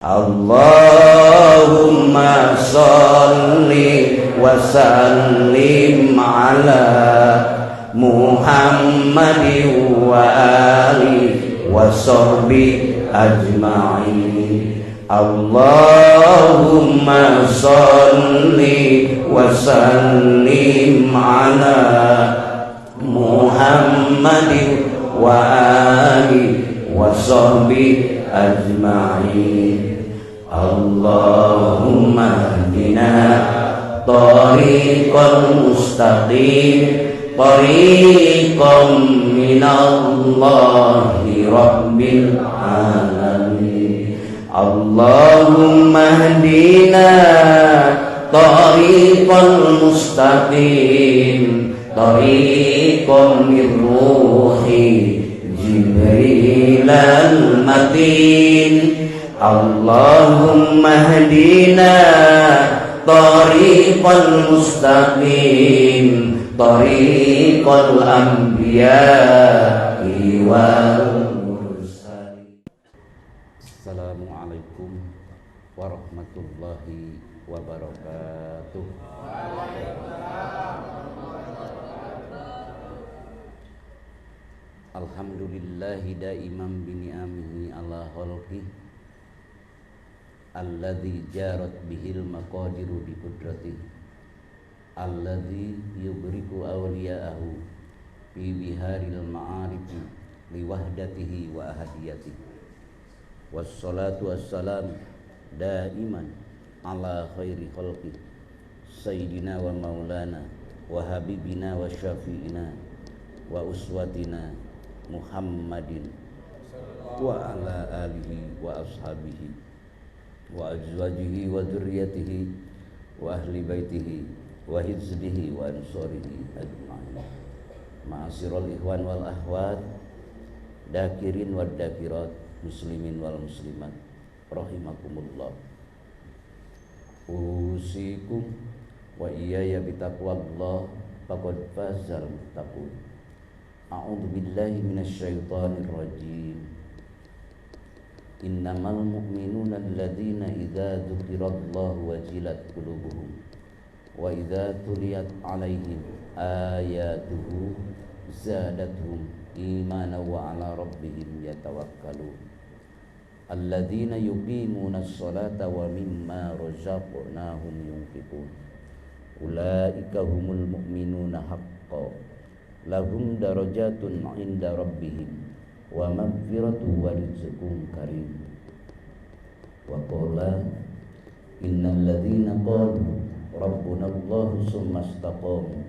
Allahumma sholli wa sallim ala Muhammadin wa alihi wa sahbihi ajma'in. Allahumma sholli wa sallim ala Muhammadin wa alihi wa sahbihi ajma'in. Allahumma hdina tariqal mustaqim, tariqam minallahi rabbil alamin. Allahumma hdina tariqal mustaqim, tariqam min ruhi Jibril al-matin. Allahumma hdina tariqal mustaqim, tariqal anbiya'i wal mursalin. Assalamualaikum warahmatullahi wabarakatuh. Alhamdulillahi daiman bi ni'amihi ala khalqihi alladzi jarat bihil maqadiru bi qudratihi alladzi yubriku awliya'ahu fi biharil ma'arifi li wahdatihi wa ahadiyatihi. Wassalatu wassalam daiman ala khairi khalqi sayyidina wa maulana wa habibina wa syafi'ina wa uswatina Muhammadin wa ala alihi wa ashabihi wa azwajihi wa dzurriyyatihi wa ahli baitihi wa hizbihi wa ansorihi ajma'in. Ma'asyiral ikhwan wal akhwat, dakirin wad dakirat, muslimin wal muslimat, rahimakumullah. Usikum wa iyaya bitaqwallah faqad fazal muttaqun. A'udzu billahi minasyaitonir rajim. Innamal mu'minuna alladzina idza dzukirallahu wajilat qulubuhum wa idza tuliyat 'alaihim ayatuhu zadatuhum imanan wa 'ala rabbihim yatawakkalun. Alladzina yuqimunas sholata wa mimma razaqnahum yunfiqun. Ulaika humul mu'minuna haqqan. Lahum darajatun 'inda rabbihim wa maghfiratu wa rizqun karim. Wa qala innal ladzina qalu rabbuna Allah summa istaqamu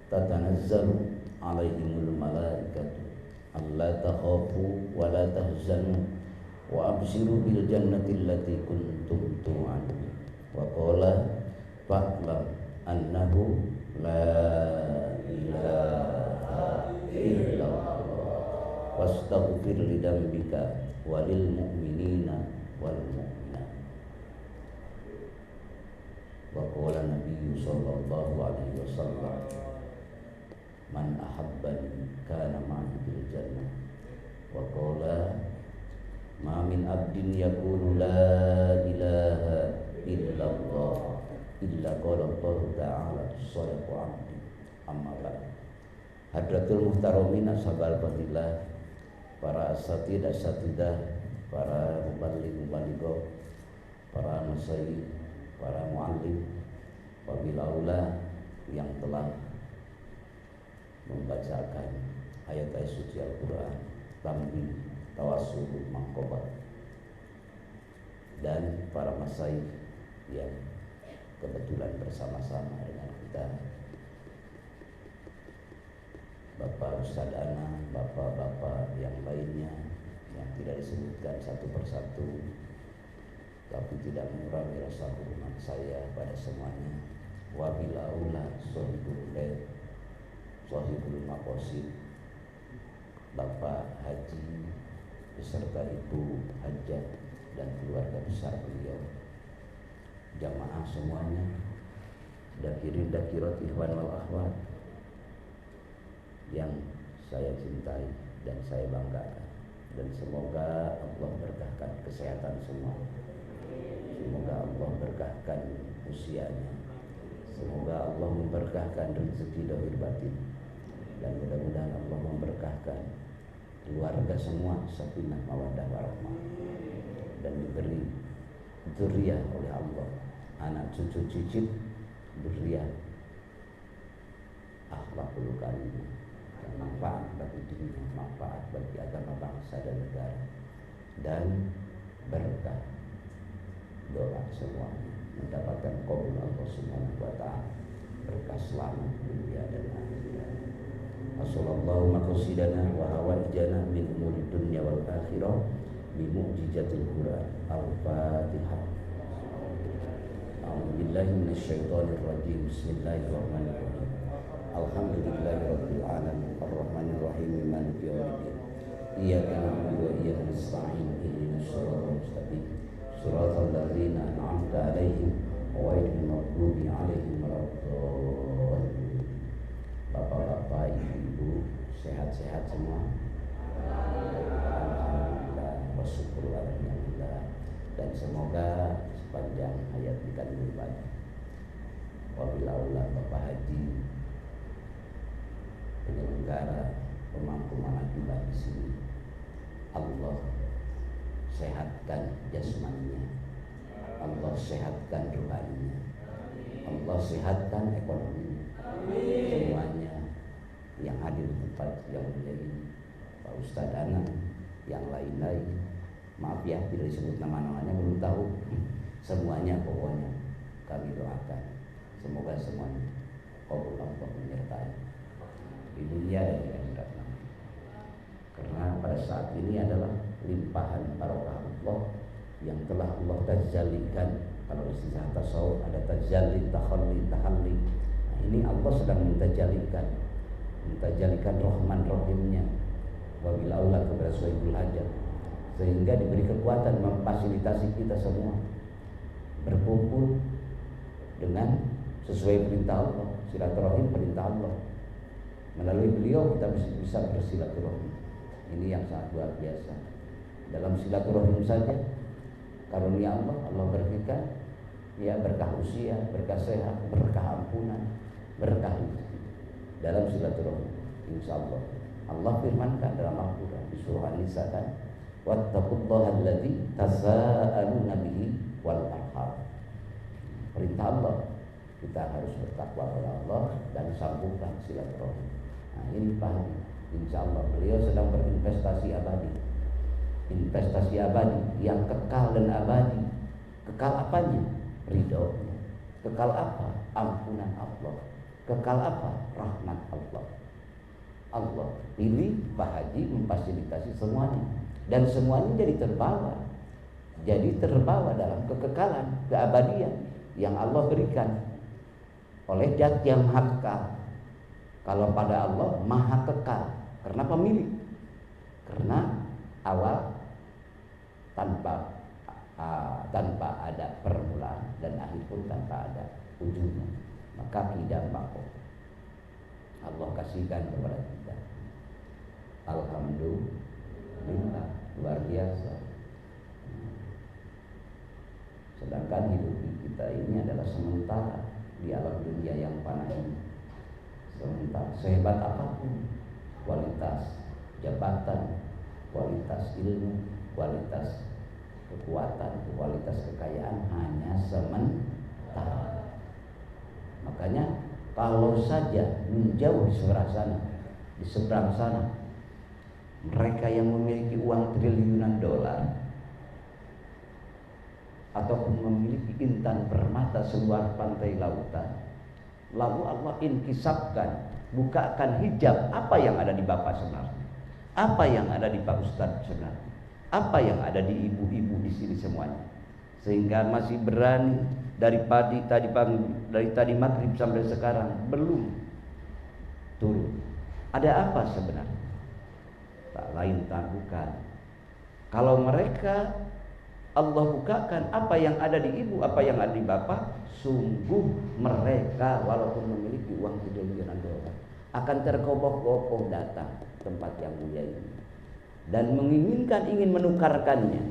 tatanazzalu 'alaihimul malaikatu alla takhafu wa la tahzanu wa abshiru bil jannati allati kuntum tu'adun. Wa qala fa'lam annahu la ilaha illallah wastaghfir li dambika walil mu'minina wal mu'minat. Wa qala Nabi sallallahu alaihi wasallam man ahabbani kana ma'i bil jannah. Wa qala ma min abdin yaqulu la ilaha illallah illa qala Allah ta'ala sadaqa 'abdi. Amma ba'd. Hadratul muhtaramin ashabal fadilah, para asatidah asatidah, para mubaligh-mubaligh, para masyayikh, para muallim, wabil aula yang telah membacakan ayat-ayat suci Al-Quran, tambi, tawassul, mangkobat, dan para masyayikh yang kebetulan bersama-sama dengan kita, Bapak Ustadz Ana, bapak-bapak yang lainnya yang tidak disebutkan satu persatu, tapi tidak mengurangi rasa hormat saya pada semuanya. Wabil aula sahibul bait, sahibul maqasid, Bapak Haji beserta Ibu Hajah dan keluarga besar beliau, jamaah semuanya, dakirin dakirat ikhwan wal akhwat yang saya cintai dan saya banggakan, dan semoga Allah berkahkan kesehatan semua, berkahkan usianya. Semoga Allah memberkahkan rezeki dohir batin, dan mudah-mudahan Allah memberkahkan keluarga semua sakinah mawaddah warahmah, dan diberi dzurriyyah oleh Allah, anak cucu cicit dzurriyyah akhlakul karimah, yang manfaat bagi dunia, manfaat bagi agama, bangsa dan negara, dan berkah doa semuanya mendapatkan qabul Allah Subhanahu wa ta'ala, berkah selamat dunia dan akhirat. Wassallallahu maqasidana wa hawaijana min umuri dunya wal akhirah bi mu'jizatil Qur'an. Al-Fatihah. A'udzu billahi minasyaitonir rajim. Bismillahirrahmanirrahim. Alhamdulillahirabbil alamin arrahmanir rahim maliki yaumiddin. Iyyaka na'budu wa iyyaka nasta'in ihdinas siratal mustaqim siratal ladzina an'amta 'alaihim ghairil maghdubi 'alaihim waladdallin. Bapak-bapak, ibu-ibu, sehat-sehat semua. Alhamdulillah wa syukuralhamdulillah, dan semoga sepanjang hayat kita beribadah. Wabillahi Bapak Haji, penyelenggara, pemangku manakibah di sini, Allah sehatkan jasmaninya, Allah sehatkan rohaninya, Allah sehatkan ekonominya. Semuanya yang hadir di tempat yang mulia ini, Pak Ustadz Anang, yang lain-lain, maaf ya tidak disebut nama-namanya, belum tahu. Semuanya pokoknya kami doakan semoga semuanya qabul Allah menyertai di dunia dan di akhirat nanti. Karena pada saat ini adalah limpahan barokah Allah yang telah Allah tajallikan. Kalau istilah tasawuf ada tajalli, tahalli. Nah, ini Allah sedang mentajalikan Rahman Rahimnya, wabil aula kepada Sohibul Hajat, sehingga diberi kekuatan memfasilitasi kita semua berkumpul dengan sesuai perintah Allah, silaturahim perintah Allah. Melalui beliau kita bisa bersilaturahim. Ini yang sangat luar biasa. Dalam silaturahim saja karunia Allah berikan ya berkah usia, berkah sehat, berkah ampunan, berkah rezeki dalam silaturahim. Insyaallah Allah firmankan dalam Al-Qur'an di surah An-Nisa kan, wattaqullaha alladzi tasaaluna bihi wal arham. Perintah Allah, kita harus bertakwa kepada Allah dan sambungkan silaturahim. Nah, ini paham. Insyaallah beliau sedang berinvestasi abadi. Investasi abadi yang kekal dan abadi. Kekal apanya? Ridhonya. Kekal apa? Ampunan Allah. Kekal apa? Rahmat Allah. Allah pilih Pak Haji memfasilitasi semuanya, dan semuanya jadi terbawa dalam kekekalan, keabadian yang Allah berikan oleh Zat yang Maha Kekal. Kalau pada Allah Maha Kekal karena pemilik, karena awal tanpa ada permulaan dan akhir pun tanpa ada ujungnya, maka tidak mampu Allah kasihkan kepada kita. Alhamdulillah, luar biasa. Sedangkan hidup kita ini adalah sementara di alam dunia yang fana ini. Sementara sehebat apapun kualitas jabatan, kualitas ilmu, kualitas kekuatan, kualitas kekayaan hanya sementara. Makanya kalau saja menjauh di seberang sana, mereka yang memiliki uang triliunan dolar ataupun memiliki intan permata seluar pantai lautan, lalu Allah inkisapkan, bukakan hijab apa yang ada di Bapak sebenarnya, apa yang ada di Pak Ustadz sebenarnya, apa yang ada di ibu-ibu di sini semuanya, sehingga masih berani dari tadi maghrib sampai sekarang belum turun. Ada apa sebenarnya? Tak lain tak bukan, kalau mereka Allah bukakan apa yang ada di ibu, apa yang ada di bapak, sungguh mereka walaupun memiliki uang triliunan dolar akan terkoboh-koboh datang tempat yang mulia ini dan ingin menukarkannya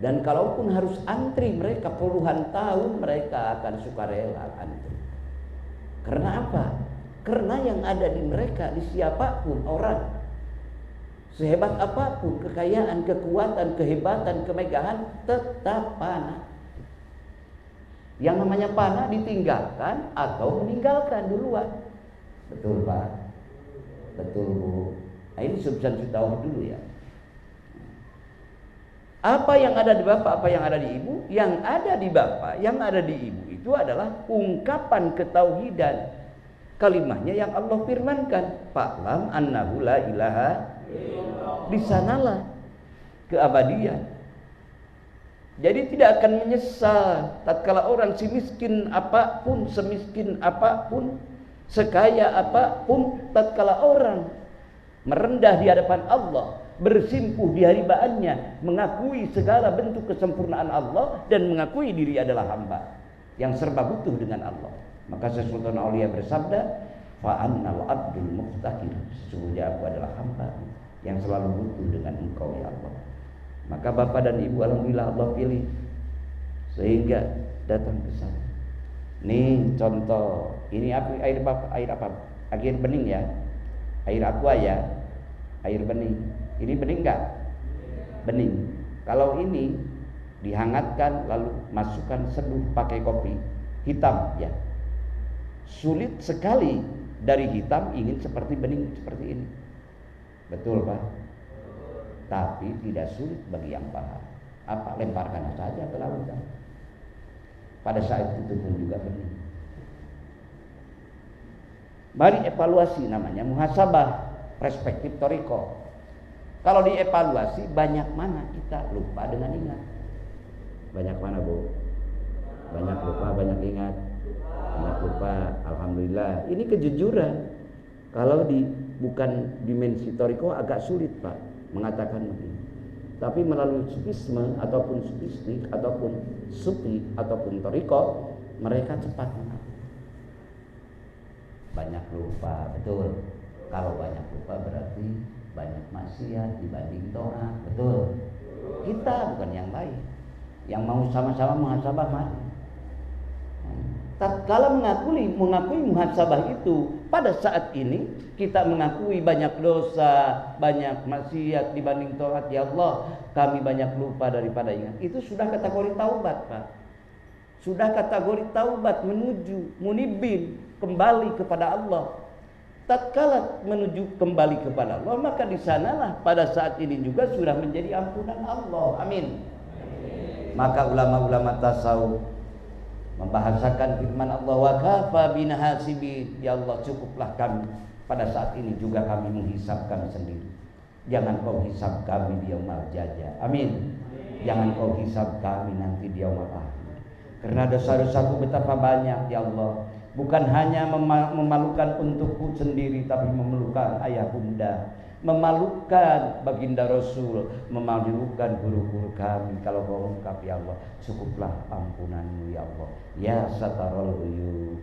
Dan kalaupun harus antri mereka puluhan tahun, mereka akan sukarela antri. Karena apa? Karena yang ada di mereka, di siapapun orang, sehebat apapun kekayaan, kekuatan, kehebatan, kemegahan, tetap panah. Yang namanya panah ditinggalkan atau meninggalkan duluan. Betul Pak? Betul Bu? Nah ini substansi tauhid dulu ya. Apa yang ada di bapak, apa yang ada di ibu? Yang ada di bapak, yang ada di ibu itu adalah ungkapan ketauhidan. Kalimahnya yang Allah firmankan, fa'lam annahu la ilaha illallah. Di sanalah keabadian. Jadi tidak akan menyesal tatkala orang semiskin apapun, semiskin apapun, sekaya apapun, tatkala orang merendah di hadapan Allah, bersimpuh di haribaannya, mengakui segala bentuk kesempurnaan Allah dan mengakui diri adalah hamba yang serba butuh dengan Allah. Maka Sultan Aulia bersabda, fa'annal abdul muftaqir, sesungguhnya aku adalah hamba yang selalu butuh dengan engkau ya Allah. Maka bapak dan ibu alhamdulillah Allah pilih sehingga datang ke sana. Nih contoh, ini air apa? Air bening ya, air aqua ya, air bening. Ini bening enggak? Bening. Kalau ini dihangatkan lalu masukkan seduh pakai kopi hitam ya. Sulit sekali dari hitam ingin seperti bening seperti ini. Betul Pak? Tapi tidak sulit bagi yang paham. Apa? Lemparkan saja ke lautan. Pada saat itu pun juga bening. Mari evaluasi, namanya muhasabah perspektif toriko. Kalau dievaluasi banyak mana kita lupa dengan ingat. Banyak mana Bu? Banyak lupa, banyak ingat. Banyak lupa, alhamdulillah. Ini kejujuran. Kalau bukan dimensi toriko agak sulit Pak mengatakan begini. Tapi melalui sufisme ataupun sufistik ataupun sufi ataupun toriko, mereka cepat mengaku. Banyak lupa, betul. Kalau banyak lupa berarti banyak maksiat dibanding taat, betul. Kita bukan yang lain. Yang mau sama-sama muhasabah mari. Tatkala mengakui muhasabah itu, pada saat ini kita mengakui banyak dosa, banyak maksiat dibanding taat ya Allah, kami banyak lupa daripada ingat. Itu sudah kategori taubat Pak. Sudah kategori taubat menuju munibin, kembali kepada Allah. Tatkala menuju kembali kepada Allah, maka di sanalah pada saat ini juga sudah menjadi ampunan Allah. Amin. Maka ulama-ulama tasawuf membahasakan firman Allah, wa kafa bina hasibin, ya Allah cukuplah kami pada saat ini juga kami menghisab kami sendiri. Jangan kau hisab kami di yaumul jazaa. Amin. Jangan kau hisab kami nanti di yaumul akhir. Karena dosa-dosaku betapa banyak ya Allah. Bukan hanya memalukan untukku sendiri, tapi memalukan ayah bunda, memalukan baginda Rasul, memalukan guru-guru kami. Kalau kau ungkap ya Allah, cukuplah ampunanmu ya Allah. Ya satarul uyub.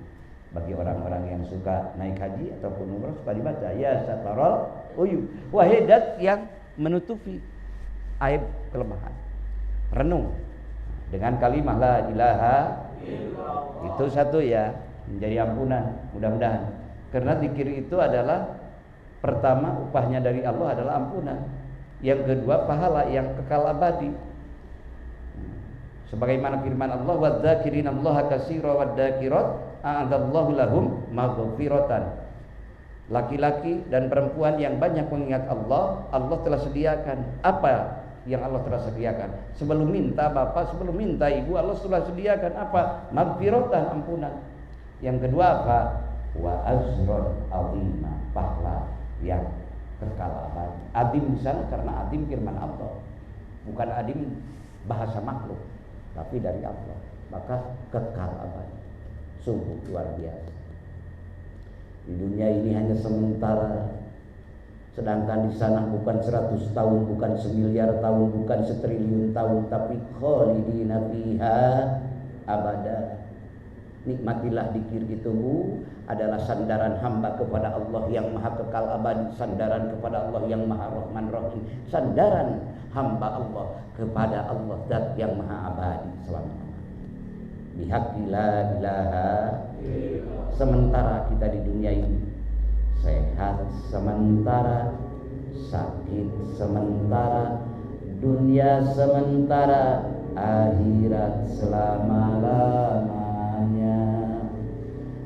Bagi orang-orang yang suka naik haji ataupun umrah suka dibaca ya satarul uyub. Wahidat yang menutupi aib kelemahan. Renung dengan kalimah la ilaha illallah. Itu satu ya, menjadi ampunan mudah-mudahan. Karena zikir itu adalah pertama upahnya dari Allah adalah ampunan. Yang kedua pahala yang kekal abadi. Sebagaimana firman Allah, wadzakirinallaha katsira wadzakirat a'adallahu lahum maghfiratan. Laki-laki dan perempuan yang banyak mengingat Allah, Allah telah sediakan. Apa yang Allah telah sediakan? Sebelum minta bapak, sebelum minta ibu, Allah telah sediakan apa? Maghfiratan, ampunan. Yang kedua apa? Wa azron azima, pahala yang kekal abadi. Adim di sana karena adim firman Allah, bukan adim bahasa makhluk, tapi dari Allah. Maka kekal abadi. Sungguh luar biasa. Di dunia ini hanya sementara, sedangkan di sana bukan 100 tahun, bukan semiliar tahun, bukan setriliun tahun, tapi khalidina fiha abada. Nikmatilah dzikir itu adalah sandaran hamba kepada Allah yang maha kekal abadi, sandaran kepada Allah yang maha rahman rahim, sandaran hamba Allah kepada Allah zat yang maha abadi selama-lamanya. Bihaqqi la ilaha illallah. Sementara kita di dunia ini sehat sementara, sakit sementara, dunia sementara, akhirat selama-lamanya.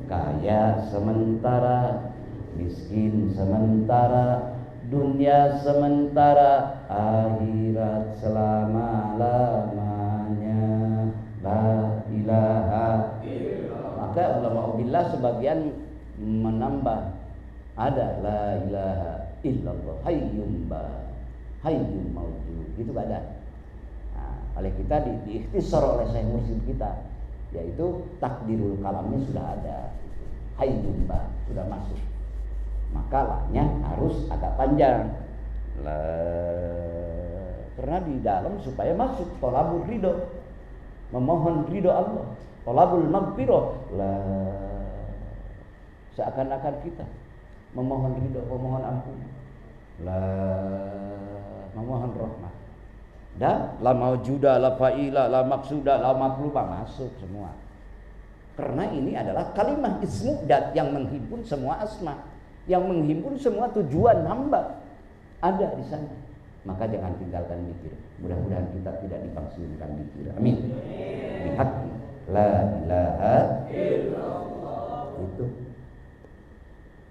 Kaya sementara, miskin sementara, dunia sementara, akhirat selama-lamanya. La ilaha illallah. Maka ulama billah sebagian menambah ada la ilaha illallah hayyum maujud, gitu ada. Nah, oleh kita diikhtisar oleh Syekh Mursyid kita, yaitu takdirul kalamnya sudah ada, hayyum sudah masuk, maka lahnya harus agak panjang karena di dalam supaya masuk tolabul ridho, memohon ridho Allah, tolabul maghfirah, seakan-akan kita memohon ridho, memohon ampun, memohon rahmat. Dan la maujuda, la fa'ila, la maksuda, la maqluba masuk semua. Karena ini adalah kalimah ismu dat yang menghimpun semua asma, yang menghimpun semua tujuan hamba ada di sana. Maka jangan tinggalkan zikir. Mudah-mudahan kita tidak dipangsiunkan zikir. Amin. Bihaqqi la ilaha illallah. Itu.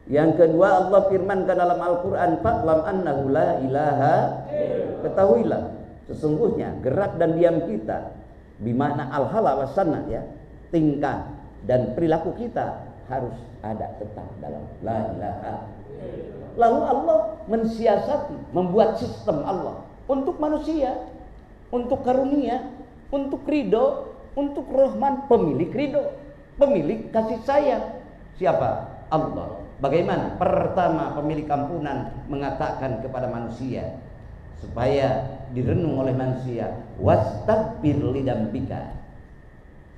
Yang kedua, Allah firmankan dalam Al-Qur'an, fa'lam annahu la ilaha illallah. Ketahuilah sesungguhnya gerak dan diam kita, bimakna al-hala wasana, ya, tingkah dan perilaku kita harus ada tetap dalam la ilaha. Lalu Allah mensiasati, membuat sistem Allah untuk manusia, untuk karunia, untuk ridho, untuk rahman, pemilik ridho, pemilik kasih sayang. Siapa? Allah. Bagaimana? Pertama, pemilik ampunan mengatakan kepada manusia supaya direnung oleh manusia, wastaghfir lidambika.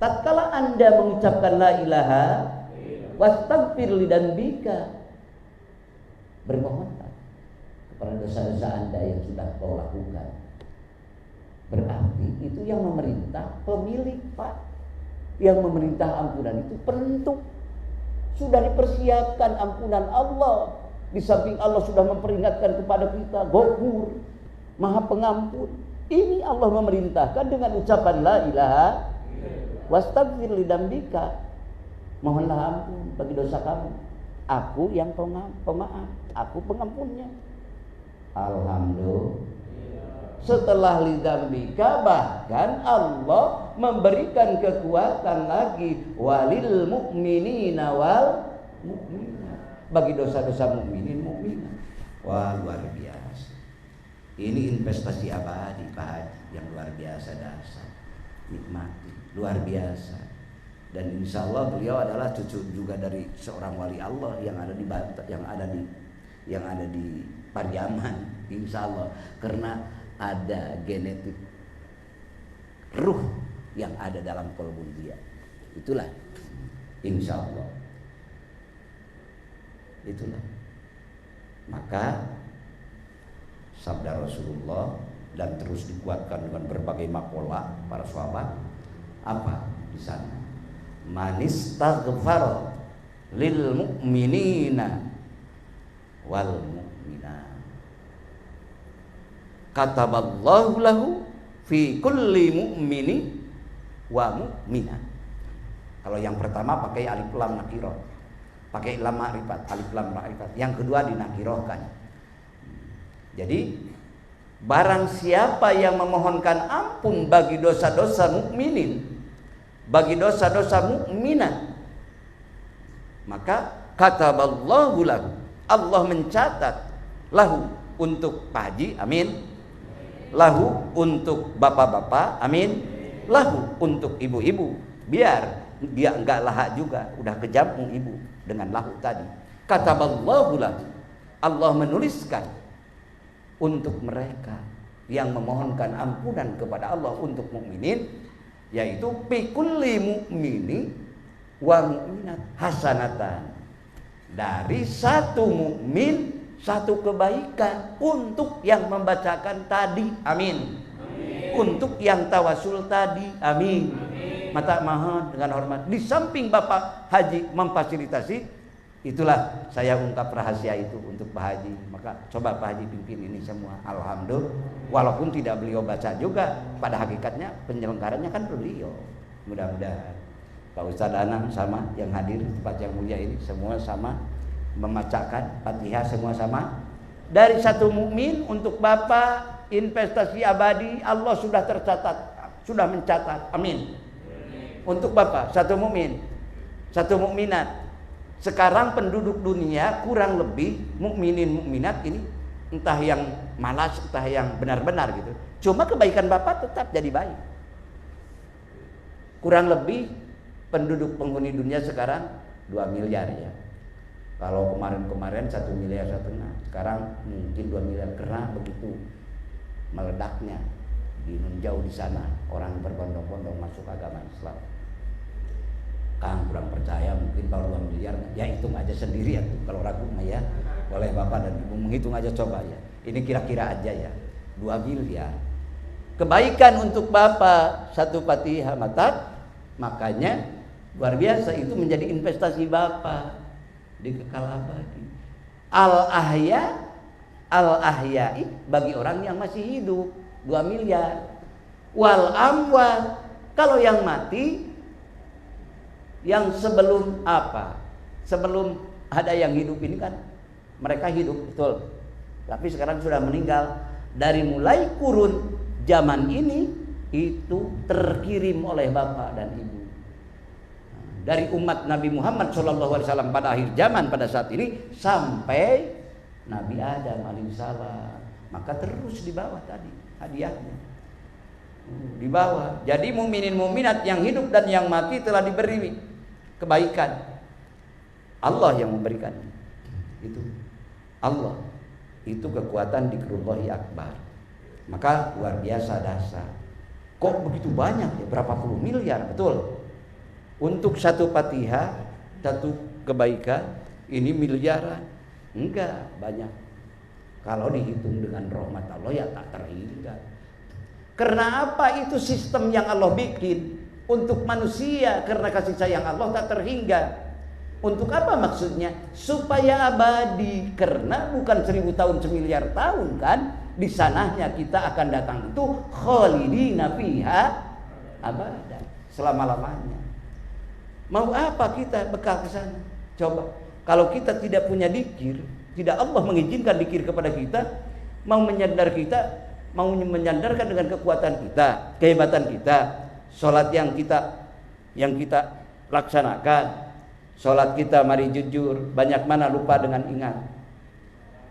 Tatkala Anda mengucapkan la ilaha, wastaghfir lidambika, bermohonlah kepada dosa-dosa Anda yang sudah kau lakukan. Berarti itu yang memerintah pemilik, Pak. Yang memerintah ampunan itu penentu. Sudah dipersiapkan ampunan Allah. Di samping Allah sudah memperingatkan kepada kita, Ghafur, Maha Pengampun. Ini Allah memerintahkan dengan ucapan la ilaha, wastaghfir lidambika. Mohonlah ampun bagi dosa kamu. Aku yang pemaaf, aku pengampunnya. Alhamdulillah. Setelah lidambika, bahkan Allah memberikan kekuatan lagi walil mu'minina wal mu'minat, bagi dosa-dosa mukminin mukminat. Wah, luar biasa. Ini investasi abadi, Pak Haji, yang luar biasa dasar. Nikmati, luar biasa. Dan insya Allah beliau adalah cucu juga dari seorang wali Allah yang ada di Banten, yang ada di Pariaman, insya Allah, karena ada genetik ruh yang ada dalam kolbun dia. Itulah, insya Allah. Itulah. Maka sabda Rasulullah dan terus dikuatkan dengan berbagai makola para sahabat. Apa di sana? Manistaghfar lil mu'minina wal mu'minat, kataballahu lahu fi kulli mu'mini wa mu'minah. Kalau yang pertama pakai alif lam nakirah, pakai lam ma'rifat, alif lam ma'rifat. Yang kedua dinakirohkan. Jadi barang siapa yang memohonkan ampun bagi dosa-dosa mukminin, bagi dosa-dosa mukminat, maka kataballahu lahu, Allah mencatat lahu untuk Pak Haji, amin, lahu untuk bapak-bapak, amin, lahu untuk ibu-ibu, biar dia enggak lahak juga, udah kejampung ibu dengan lahu tadi. Kataballahu lahu, Allah menuliskan untuk mereka yang memohonkan ampunan kepada Allah untuk mukminin, yaitu pikulli mukmini wa mu'minat hasanatan. Dari satu mukmin satu kebaikan untuk yang membacakan tadi, amin. Untuk yang tawasul tadi, amin. Mata mohon dengan hormat. Di samping Bapak Haji memfasilitasi, itulah saya ungkap rahasia itu untuk Pak Haji. Maka coba Pak Haji pimpin ini semua. Alhamdulillah. Walaupun tidak beliau baca juga, pada hakikatnya penyelenggaranya kan beliau. Mudah-mudahan Pak Ustadz Anang sama yang hadir di tempat yang mulia ini semua sama membacakan Fatihah, semua sama. Dari satu mukmin untuk Bapak investasi abadi Allah sudah tercatat, sudah mencatat. Amin. Untuk Bapak satu mukmin, satu mukminat. Sekarang penduduk dunia kurang lebih mukminin mukminat ini entah yang malas, entah yang benar-benar gitu. Cuma kebaikan Bapak tetap jadi baik. Kurang lebih penduduk penghuni dunia sekarang 2 miliar ya. Kalau kemarin-kemarin 1,5 miliar, sekarang mungkin 2 miliar karena begitu meledaknya di jauh di sana orang berbondong-bondong masuk agama Islam. Kang kurang percaya mungkin kalau 2 miliar ya hitung aja sendiri ya tuh. Kalau ragu mah ya boleh Bapak dan Ibu menghitung aja coba ya. Ini kira-kira aja ya 2 miliar. Kebaikan untuk Bapak satu Fatihah matat, makanya luar biasa itu menjadi investasi Bapak di kekal abadi. Al-ahyai bagi orang yang masih hidup 2 miliar. Wal amwat kalau yang mati, yang sebelum apa? Sebelum ada yang hidup ini kan mereka hidup betul. Tapi sekarang sudah meninggal. Dari mulai kurun zaman ini itu terkirim oleh Bapak dan Ibu. Dari umat Nabi Muhammad SAW pada akhir zaman pada saat ini sampai Nabi Adam alaihissalam, maka terus di bawah tadi hadiahnya di bawah. Jadi mukminin mukminat yang hidup dan yang mati telah diberi kebaikan. Allah yang memberikan itu. Allah itu kekuatan dikrullahi akbar. Maka luar biasa dasar. Kok begitu banyak ya? Berapa puluh miliar, betul. Untuk satu Fatihah, satu kebaikan, ini miliaran. Enggak, banyak. Kalau dihitung dengan rahmat Allah ya tak terhingga. Karena apa? Itu sistem yang Allah bikin untuk manusia, karena kasih sayang Allah tak terhingga. Untuk apa maksudnya? Supaya abadi. Karena bukan 1000 tahun, semiliar tahun kan. Di sananya kita akan datang itu khalidina fiha abadan, selama-lamanya. Mau apa kita bekal ke sana? Coba. Kalau kita tidak punya dikir, tidak Allah mengizinkan dikir kepada kita, mau menyandarkan dengan kekuatan kita, kehebatan kita, sholat yang kita laksanakan, sholat kita mari jujur, banyak mana lupa dengan ingat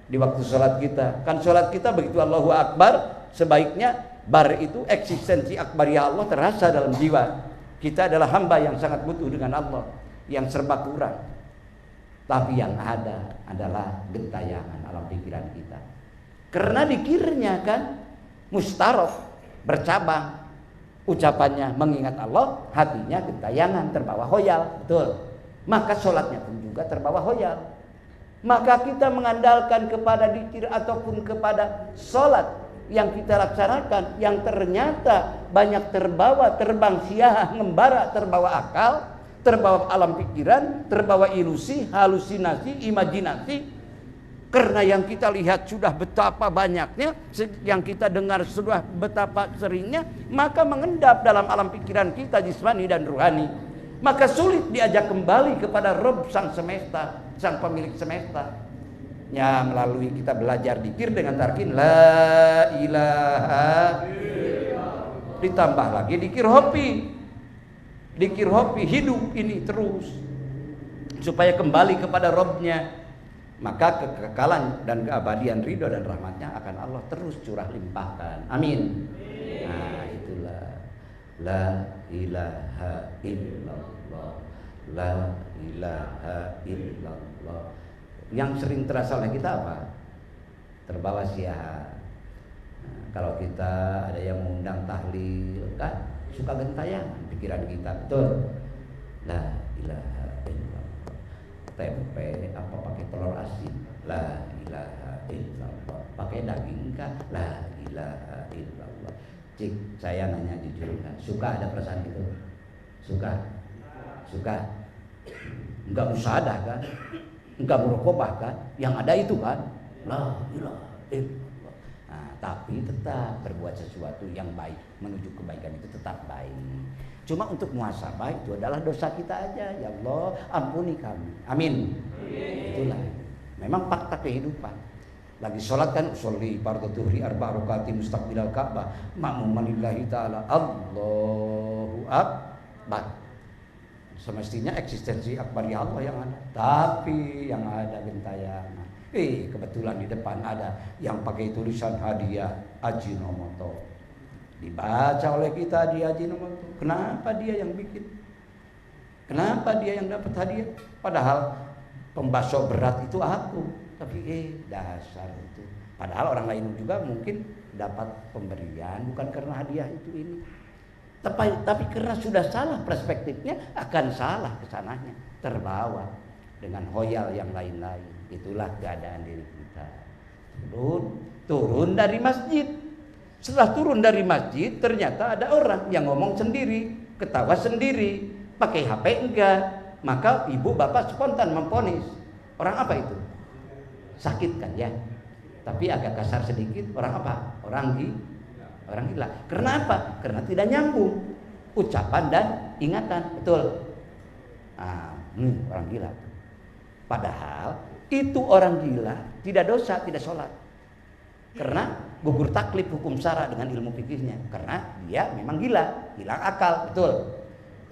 di waktu sholat kita. Kan sholat kita begitu Allahu Akbar, sebaiknya bar itu eksistensi akbariyah Allah terasa dalam jiwa. Kita adalah hamba yang sangat butuh dengan Allah, yang serba kurang. Tapi yang ada adalah gentayangan alam pikiran kita. Karena dikirnya kan mustaraf, bercabang. Ucapannya mengingat Allah, hatinya gentayangan, terbawa hoyal, betul. Maka sholatnya pun juga terbawa hoyal. Maka kita mengandalkan kepada dikir ataupun kepada sholat yang kita laksanakan, yang ternyata banyak terbawa, terbang sia, ngembara, terbawa akal, terbawa alam pikiran, terbawa ilusi, halusinasi, imajinasi. Karena yang kita lihat sudah betapa banyaknya, yang kita dengar sudah betapa seringnya, maka mengendap dalam alam pikiran kita jismani dan ruhani. Maka sulit diajak kembali kepada Rabb sang semesta, sang pemilik semesta. Ya, melalui kita belajar dikir dengan tarkin la ilaha illallah, ditambah lagi dikir hopi hidup ini terus supaya kembali kepada Rabbnya. Maka kekekalan dan keabadian ridho dan rahmatnya akan Allah terus curah limpahkan, amin. Nah itulah la ilaha illallah, la ilaha illallah. Yang sering terasa oleh kita apa? Terbawa sia. Nah, kalau kita ada yang mengundang tahlil kan suka gentayangan pikiran kita, betul. La ilaha illallah. Tempe apa pakai telur asin? La ilaha illallah. Pakai daging kah? La ilaha illallah. Cik, saya nanya jujur kan, suka ada perasaan itu? Suka? Enggak musadah kan? Enggak murokobah kan? Yang ada itu kan? La ilaha illallah. Nah, tapi tetap berbuat sesuatu yang baik, menuju kebaikan itu tetap baik. Cuma untuk muhasabah itu adalah dosa kita aja. Ya Allah, ampuni kami. Amin. Itulah. Memang fakta kehidupan. Lagi sholat kan, sholli fardhu dhuhri arba'a rakaat mustaqbilal Ka'bah, ma'muman lillahi ta'ala. Allahu akbar. Semestinya eksistensi akbar ya Allah yang ada. Tapi yang ada gentayangan. Kebetulan di depan ada yang pakai tulisan hadiah Ajinomoto. Dibaca oleh kita di Ajinomoto. Kenapa dia yang bikin? Kenapa dia yang dapat hadiah? Padahal pembasuh berat itu aku. Tapi dasar itu. Padahal orang lain juga mungkin dapat pemberian bukan karena hadiah itu ini. Tapi karena sudah salah perspektifnya, akan salah kesananya, terbawa dengan hoyal yang lain-lain. Itulah keadaan diri kita. Turun dari masjid. Setelah turun dari masjid, ternyata ada orang yang ngomong sendiri, ketawa sendiri, pakai HP enggak. Maka ibu bapak spontan memvonis. Orang apa itu? Sakit kan ya? Tapi agak kasar sedikit. Orang apa? Orang gila. Kenapa? Karena tidak nyambung ucapan dan ingatan. Betul. Orang gila. Padahal itu orang gila tidak dosa, tidak sholat. Karena gugur taklif hukum syara dengan ilmu fikihnya. Karena dia memang gila, hilang akal. Betul.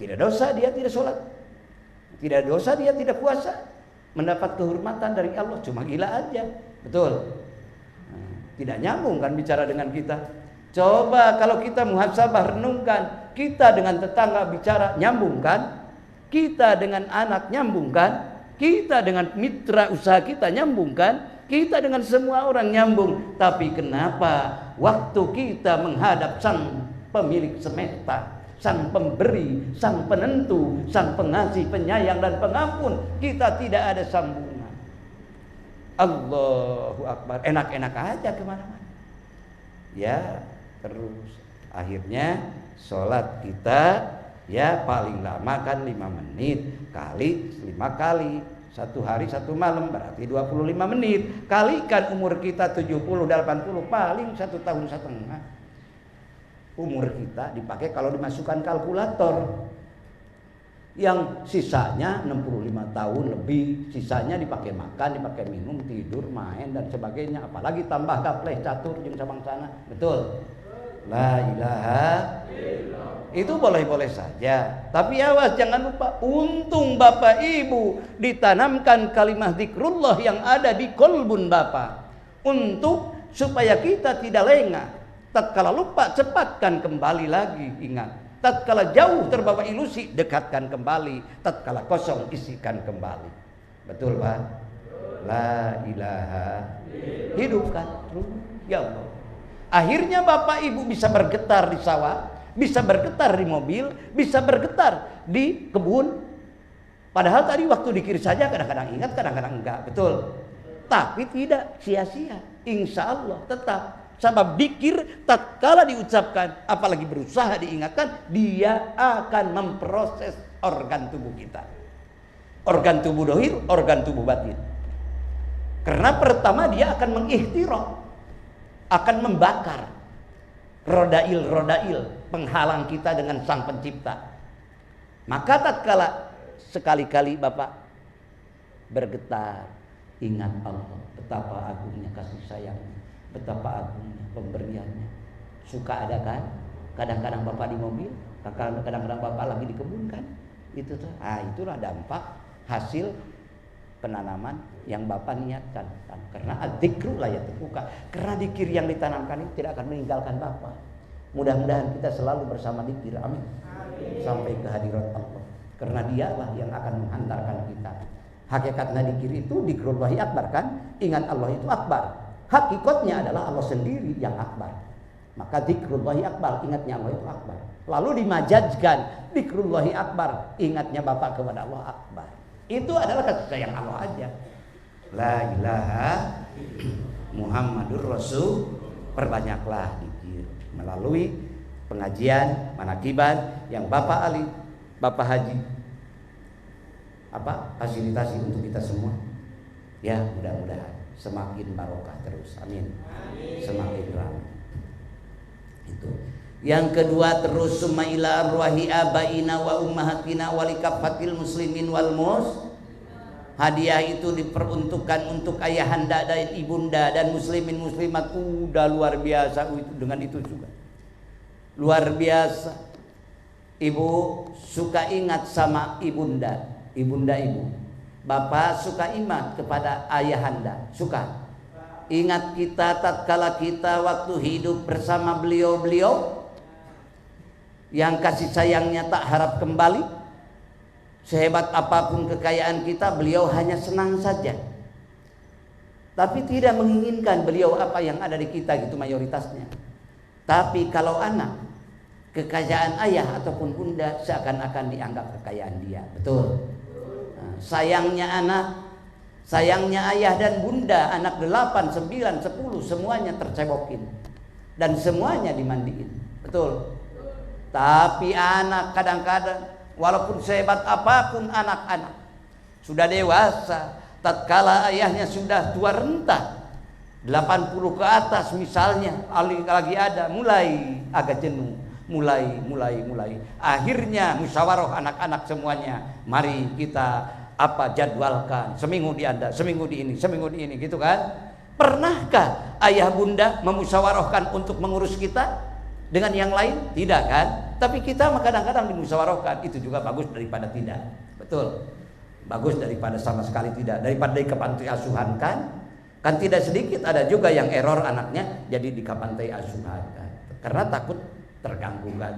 Tidak dosa dia tidak sholat. Tidak dosa dia tidak puasa. Mendapat kehormatan dari Allah, cuma gila aja. Betul. Tidak nyambung kan bicara dengan kita. Coba kalau kita muhasabah, renungkan, kita dengan tetangga bicara nyambung kan? Kita dengan anak nyambung kan? Kita dengan mitra usaha kita nyambung kan? Kita dengan semua orang nyambung. Tapi kenapa waktu kita menghadap sang pemilik semesta, sang pemberi, sang penentu, sang pengasih, penyayang dan pengampun, kita tidak ada sambungan? Allahu Akbar. Enak-enak aja kemana-mana. Ya, terus akhirnya sholat kita ya paling lama kan 5 menit kali 5 kali, 1 hari 1 malam berarti 25 menit, kalikan umur kita 70 80 paling 1 tahun setengah umur kita dipakai kalau dimasukkan kalkulator. Yang sisanya 65 tahun lebih, sisanya dipakai makan, dipakai minum, tidur, main dan sebagainya. Apalagi tambah gapleh catur jeung sabang sana. Betul. La ilaha illallah. Itu boleh-boleh saja. Tapi awas jangan lupa, untung Bapak Ibu ditanamkan kalimat zikrullah yang ada di kolbun Bapak. Untuk supaya kita tidak lengah. Tatkala lupa cepatkan kembali lagi, ingat. Tatkala jauh terbawa ilusi, dekatkan kembali. Tatkala kosong, isikan kembali. Betul Pak? La ilaha. Hidupkan. Ya Allah. Akhirnya Bapak Ibu bisa bergetar di sawah, bisa bergetar di mobil, bisa bergetar di kebun. Padahal tadi waktu dikir saja kadang-kadang ingat, kadang-kadang enggak. Betul. Tapi tidak sia-sia. Insya Allah tetap. Sebab dikir tatkala diucapkan, apalagi berusaha diingatkan, dia akan memproses organ tubuh kita. Organ tubuh dohir, organ tubuh batin. Karena pertama dia akan mengikhtiraq, akan membakar rodail penghalang kita dengan sang pencipta. Maka tatkala sekali-kali Bapak bergetar, ingat Allah, betapa agungnya kasih sayangnya, betapa agungnya pemberiannya. Suka ada kan? Kadang-kadang Bapak di mobil, kadang-kadang Bapak lagi di kebun kan? Itu tuh. Itulah dampak hasil penanaman yang Bapak niatkan. Karena adzikru la yatruka. Karena dikir yang ditanamkan itu tidak akan meninggalkan Bapak. Mudah-mudahan kita selalu bersama dikir. Amin. Sampai ke hadirat Allah. Karena dialah yang akan menghantarkan kita. Hakikatnya dikir itu dzikrullahi akbar kan? Ingat Allah itu akbar. Hakikatnya adalah Allah sendiri yang akbar. Maka dzikrullahi akbar, ingatnya Allah itu akbar. Lalu dimajajkan, dzikrullahi akbar, ingatnya bapak kepada Allah akbar. Itu adalah kasih sayang Allah aja. La ilaha Muhammadur Rasul. Perbanyaklah zikir melalui pengajian manakiban yang Bapak Ali, Bapak Haji fasilitasi untuk kita semua. Ya, mudah-mudahan semakin barokah terus. Amin. Semakin ramai. Itu. Yang kedua, terus summa ila arwahi abaina wa ummahatina wa likaffatil muslimin wal mus. Hadiah itu diperuntukkan untuk ayahanda dan ibunda dan muslimin muslimat. Udah luar biasa itu, dengan itu juga. Luar biasa. Ibu suka ingat sama ibunda ibu. Bapak suka ingat kepada ayahanda, suka. Ingat kita tatkala kita waktu hidup bersama beliau-beliau yang kasih sayangnya tak harap kembali. Sehebat apapun kekayaan kita, beliau hanya senang saja. Tapi tidak menginginkan beliau apa yang ada di kita gitu mayoritasnya. Tapi kalau anak, kekayaan ayah ataupun bunda seakan-akan dianggap kekayaan dia. Betul. Nah, sayangnya anak, sayangnya ayah dan bunda, anak 8, 9, 10 semuanya tercebokin dan semuanya dimandiin. Betul. Tapi anak kadang-kadang walaupun sehebat apapun anak-anak sudah dewasa, tatkala ayahnya sudah tua renta 80 ke atas misalnya, lagi ada mulai agak jenuh, mulai akhirnya musyawarah anak-anak semuanya, mari kita jadwalkan seminggu di Anda, seminggu di ini gitu kan. Pernahkah ayah bunda memusyawarahkan untuk mengurus kita dengan yang lain? Tidak kan? Tapi kita kadang-kadang dimusyawarahkan. Itu juga bagus daripada tidak. Betul. Bagus daripada sama sekali tidak. Daripada di pantai asuhan kan tidak sedikit ada juga yang error anaknya jadi di pantai asuhan kan. Karena takut terganggu kan.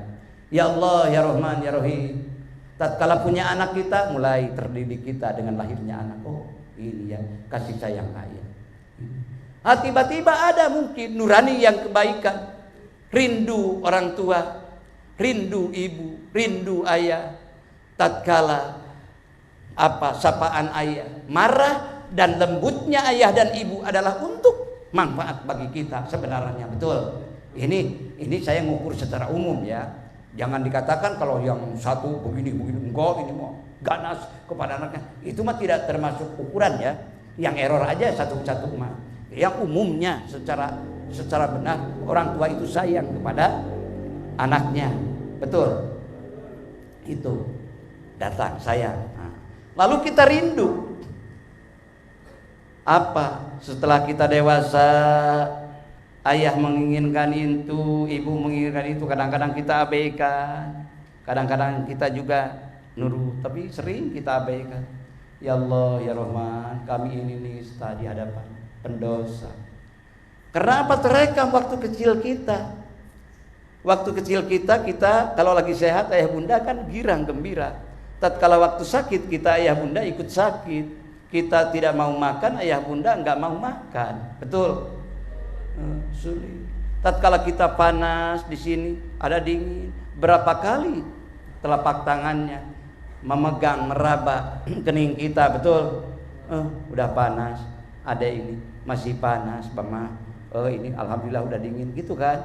Ya Allah, ya Rahman, ya Rahim. Tatkala punya anak kita, mulai terdidik kita dengan lahirnya anak. Oh, ini ya kasih sayang ayah. Tiba-tiba ada mungkin nurani yang kebaikan, rindu orang tua, rindu ibu, rindu ayah. Tatkala sapaan ayah, marah dan lembutnya ayah dan ibu adalah untuk manfaat bagi kita sebenarnya. Betul. Ini saya ngukur secara umum ya. Jangan dikatakan kalau yang satu begini enggak, ini mau ganas kepada anaknya. Itu mah tidak termasuk ukuran ya. Yang error aja satu-satu mah. Yang umumnya secara benar orang tua itu sayang kepada anaknya. Betul. Itu datang sayang. Lalu kita rindu. Setelah kita dewasa, ayah menginginkan itu, ibu menginginkan itu, kadang-kadang kita abaikan, kadang-kadang kita juga nurut, tapi sering kita abaikan. Ya Allah, ya Rahman, kami ini nista di hadapan pendosa. Karena terekam waktu kecil kita. Waktu kecil kita kalau lagi sehat ayah bunda kan girang gembira. Tatkala waktu sakit kita ayah bunda ikut sakit. Kita tidak mau makan, ayah bunda enggak mau makan. Betul. Sulit. Tatkala kita panas di sini, ada dingin, berapa kali telapak tangannya memegang, meraba kening kita, betul. Udah panas, ada ini masih panas, Mama. Ini alhamdulillah udah dingin, gitu kan.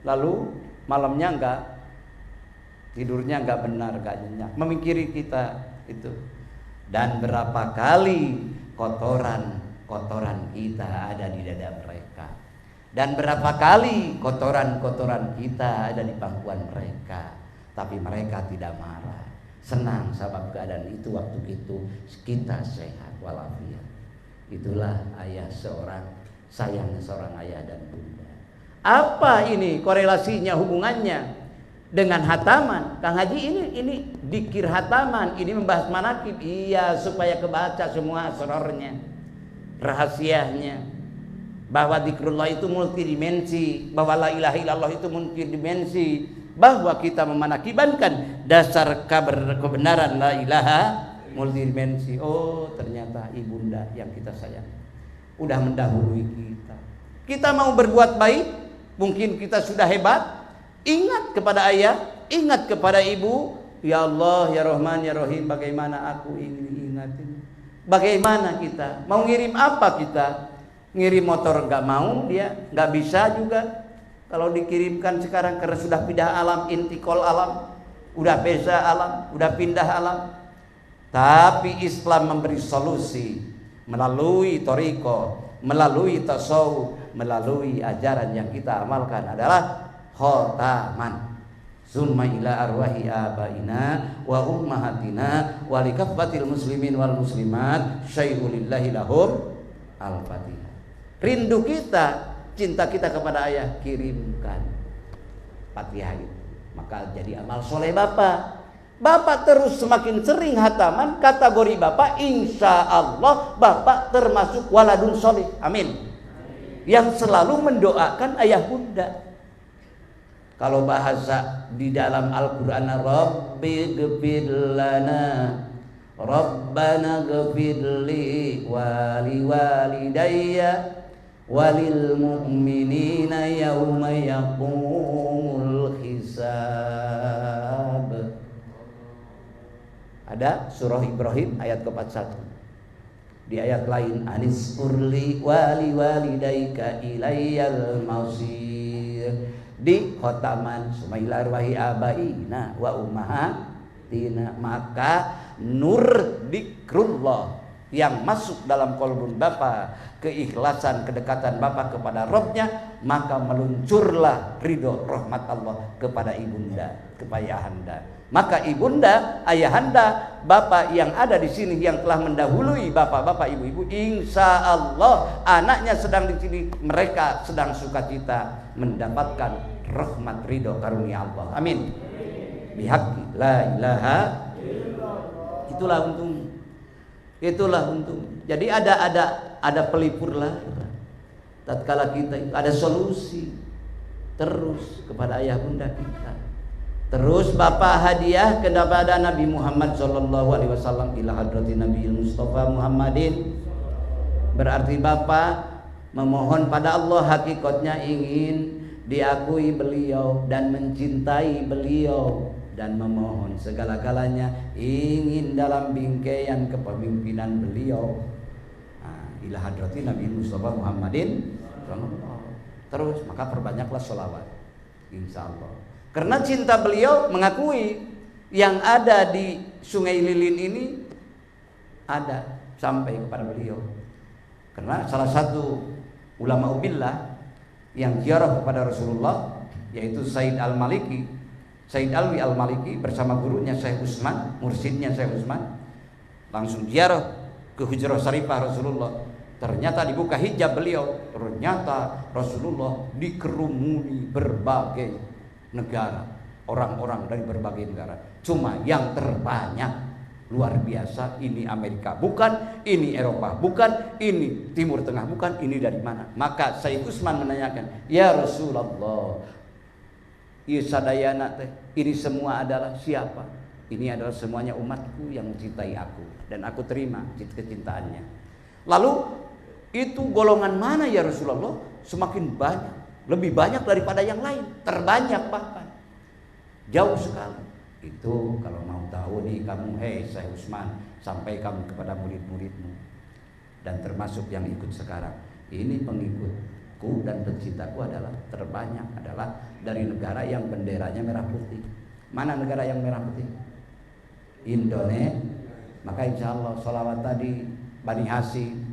Lalu malamnya enggak, tidurnya enggak benar, enggak nyenyak, memikiri kita itu. Dan berapa kali kotoran kita ada di dada mereka. Dan berapa kali kotoran kita ada di pangkuan mereka. Tapi mereka tidak marah, senang sebab keadaan itu waktu itu kita sehat walafiat. Itulah ayah sayangnya seorang ayah dan bunda. Apa ini korelasinya, hubungannya dengan hataman? Kang Haji, ini dikir hataman, ini membahas manakib. Iya, supaya kebaca semua asrornya, rahasianya. Bahwa zikrullah itu multidimensi, bahwa la ilaha illallah itu multidimensi, bahwa kita memanakibankan dasar kabar kebenaran la ilaha multidimensi. Oh, ternyata ibunda yang kita sayang udah mendahului kita. Kita mau berbuat baik, mungkin kita sudah hebat, ingat kepada ayah, ingat kepada ibu. Ya Allah, ya Rahman, ya Rahim, bagaimana aku ingin ingatin. Bagaimana kita? Mau ngirim apa kita? Ngirim motor nggak mau dia, nggak bisa juga. Kalau dikirimkan sekarang karena sudah pindah alam, intikal alam, udah beza alam, udah pindah alam. Tapi Islam memberi solusi melalui thariqah, melalui tasawuf, melalui ajaran yang kita amalkan adalah khotaman. Summa ila arwahi abaina wa ummahatina wa likaffatil muslimin wal muslimat syai'ulillahi lahum al-fatihah. Rindu kita, cinta kita kepada ayah, kirimkan Fatihah itu. Maka jadi amal soleh Bapak. Bapak terus semakin sering hataman, kategori Bapak insya Allah Bapak termasuk waladun soleh. Amin. Yang selalu mendoakan ayah bunda. Kalau bahasa di dalam Al-Quran, Rabbi ghfir lana, Rabbana ghfirli wali walidayya walil mu'minina yawma yaqumul hisab. Ada surah Ibrahim ayat ke-41. Di ayat lain, anis urli wali walidayka ilayyal masir. Di khotaman sumailar wahi abaina wa ummahatina, maka nur dikrullah yang masuk dalam kolbun Bapak, keikhlasan kedekatan Bapak kepada Rabbnya, maka meluncurlah ridho rahmat Allah kepada ibunda, kepada ayahanda. Maka ibunda, ayahanda, Bapak yang ada di sini yang telah mendahului Bapak-bapak, ibu-ibu, insya Allah anaknya sedang di sini, mereka sedang sukacita mendapatkan rahmat ridho karunia Allah. Amin. Bihaqqi la ilaha illallah. Itulah untung. Jadi ada pelipur lah. Tatkala kita ada solusi terus kepada ayah bunda kita. Terus Bapak hadiah kepada Nabi Muhammad sallallahu alaihi wasallam ila hadratin Nabiyil Mustafa Muhammadin. Berarti Bapak memohon pada Allah, hakikatnya ingin diakui beliau dan mencintai beliau dan memohon segala-galanya, ingin dalam bingkaian kepemimpinan beliau. Ila hadrati Nabi Mustafa Muhammadin. Terus maka perbanyaklah sholawat, insya Allah. Karena cinta beliau mengakui yang ada di Sungai Lilin ini ada sampai kepada beliau. Karena salah satu ulama ubillah yang ziarah kepada Rasulullah yaitu Said Al-Maliki, Said Alwi Al-Maliki bersama gurunya Syekh Utsman, mursyidnya Syekh Utsman, langsung ziarah ke Hujrah Syarifah Rasulullah. Ternyata dibuka hijab beliau, ternyata Rasulullah dikerumuni berbagai negara, orang-orang dari berbagai negara. Cuma yang terbanyak luar biasa, ini Amerika bukan, ini Eropa bukan, ini Timur Tengah bukan, ini dari mana? Maka Syekh Utsman menanyakan, ya Rasulullah, ieu sadayana teh, ini semua adalah siapa? Ini adalah semuanya umatku yang mencintai aku dan aku terima kecintaannya. Lalu itu golongan mana ya Rasulullah? Semakin banyak, lebih banyak daripada yang lain, terbanyak bahkan, jauh sekali. Itu kalau mau tahu nih kamu, Syekh Utsman, sampaikan kepada murid-muridmu dan termasuk yang ikut sekarang. Ini pengikutku dan pencintaku adalah terbanyak adalah dari negara yang benderanya merah putih. Mana negara yang merah putih? Indonesia. Maka insya Allah sholawat tadi Bani Hasyim,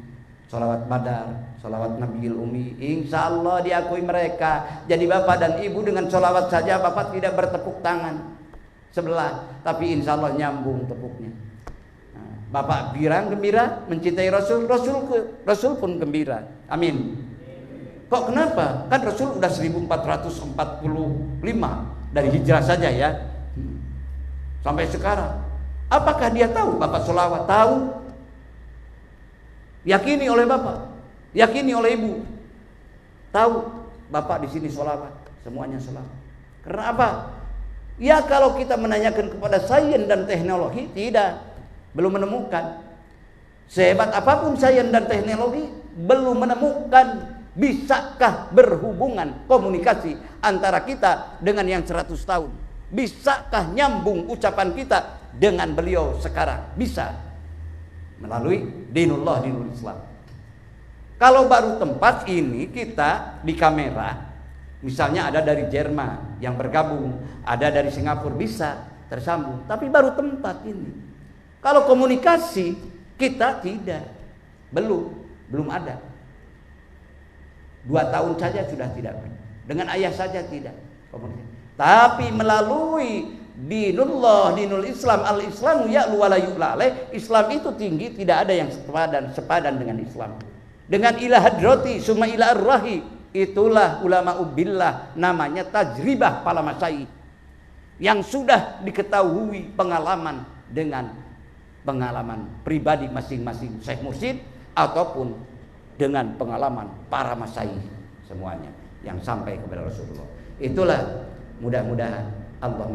sholawat Badar, sholawat Nabiul Ummi, insya Allah diakui mereka. Jadi bapak dan ibu dengan sholawat saja bapak tidak bertepuk tangan sebelah, tapi insya Allah nyambung tepuknya. Bapak girang gembira mencintai Rasul, Rasul pun gembira. Amin. Kok kenapa? Kan Rasul udah 1445 dari hijrah saja ya, sampai sekarang. Apakah dia tahu Bapak sholawat? Tahu. Yakini oleh Bapak, yakini oleh Ibu. Tahu Bapak di sini sholawat, semuanya sholawat. Karena apa? Ya kalau kita menanyakan kepada sains dan teknologi, tidak, belum menemukan. Sehebat apapun sains dan teknologi, belum menemukan bisakah berhubungan komunikasi antara kita dengan yang 100 tahun. Bisakah nyambung ucapan kita dengan beliau sekarang? Bisa, melalui dinullah, dinul Islam. Kalau baru tempat ini kita di kamera, misalnya ada dari Jerman yang bergabung, ada dari Singapura, bisa tersambung. Tapi baru tempat ini. Kalau komunikasi kita tidak, belum ada. 2 tahun saja sudah tidak. Dengan ayah saja tidak komunikasi. Tapi melalui dinullah, dinul Islam, al-Islamu ya'lu wa la yu'la alaih. Islam itu tinggi, tidak ada yang sepadan dengan Islam. Dengan ila hadrati summa ila arrahi, itulah ulama ubillah, namanya tajribah pala masai, yang sudah diketahui pengalaman dengan pengalaman pribadi masing-masing Syekh Mursyid ataupun dengan pengalaman para masai semuanya yang sampai kepada Rasulullah. Itulah mudah-mudahan Allah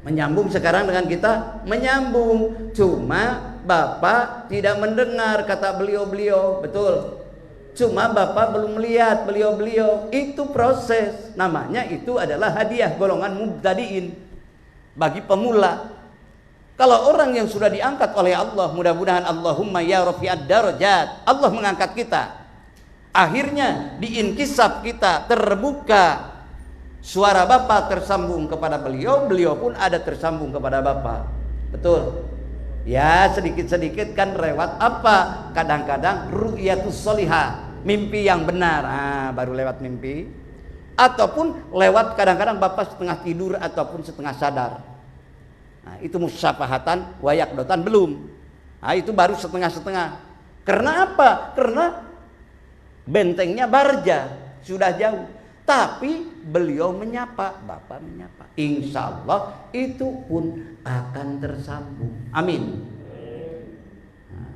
menyambung sekarang dengan kita, menyambung. Cuma Bapak tidak mendengar kata beliau-beliau, betul. Cuma Bapak belum melihat beliau-beliau. Itu proses, namanya itu adalah hadiah golongan mubtadiin, bagi pemula. Kalau orang yang sudah diangkat oleh Allah, mudah-mudahan Allahumma ya rafi'ad darajat, Allah mengangkat kita. Akhirnya diinkisab kita, terbuka suara Bapak tersambung kepada beliau, beliau pun ada tersambung kepada Bapak. Betul? Ya, sedikit-sedikit kan lewat apa? Kadang-kadang ru'yatus sholihah, mimpi yang benar. Baru lewat mimpi. Ataupun lewat kadang-kadang Bapak setengah tidur ataupun setengah sadar. Itu musyafahatan wayakdotan belum. Itu baru setengah-setengah. Karena apa? Karena bentengnya Barja sudah jauh. Tapi beliau menyapa, Bapak menyapa. Insya Allah itu pun akan tersambung. Amin.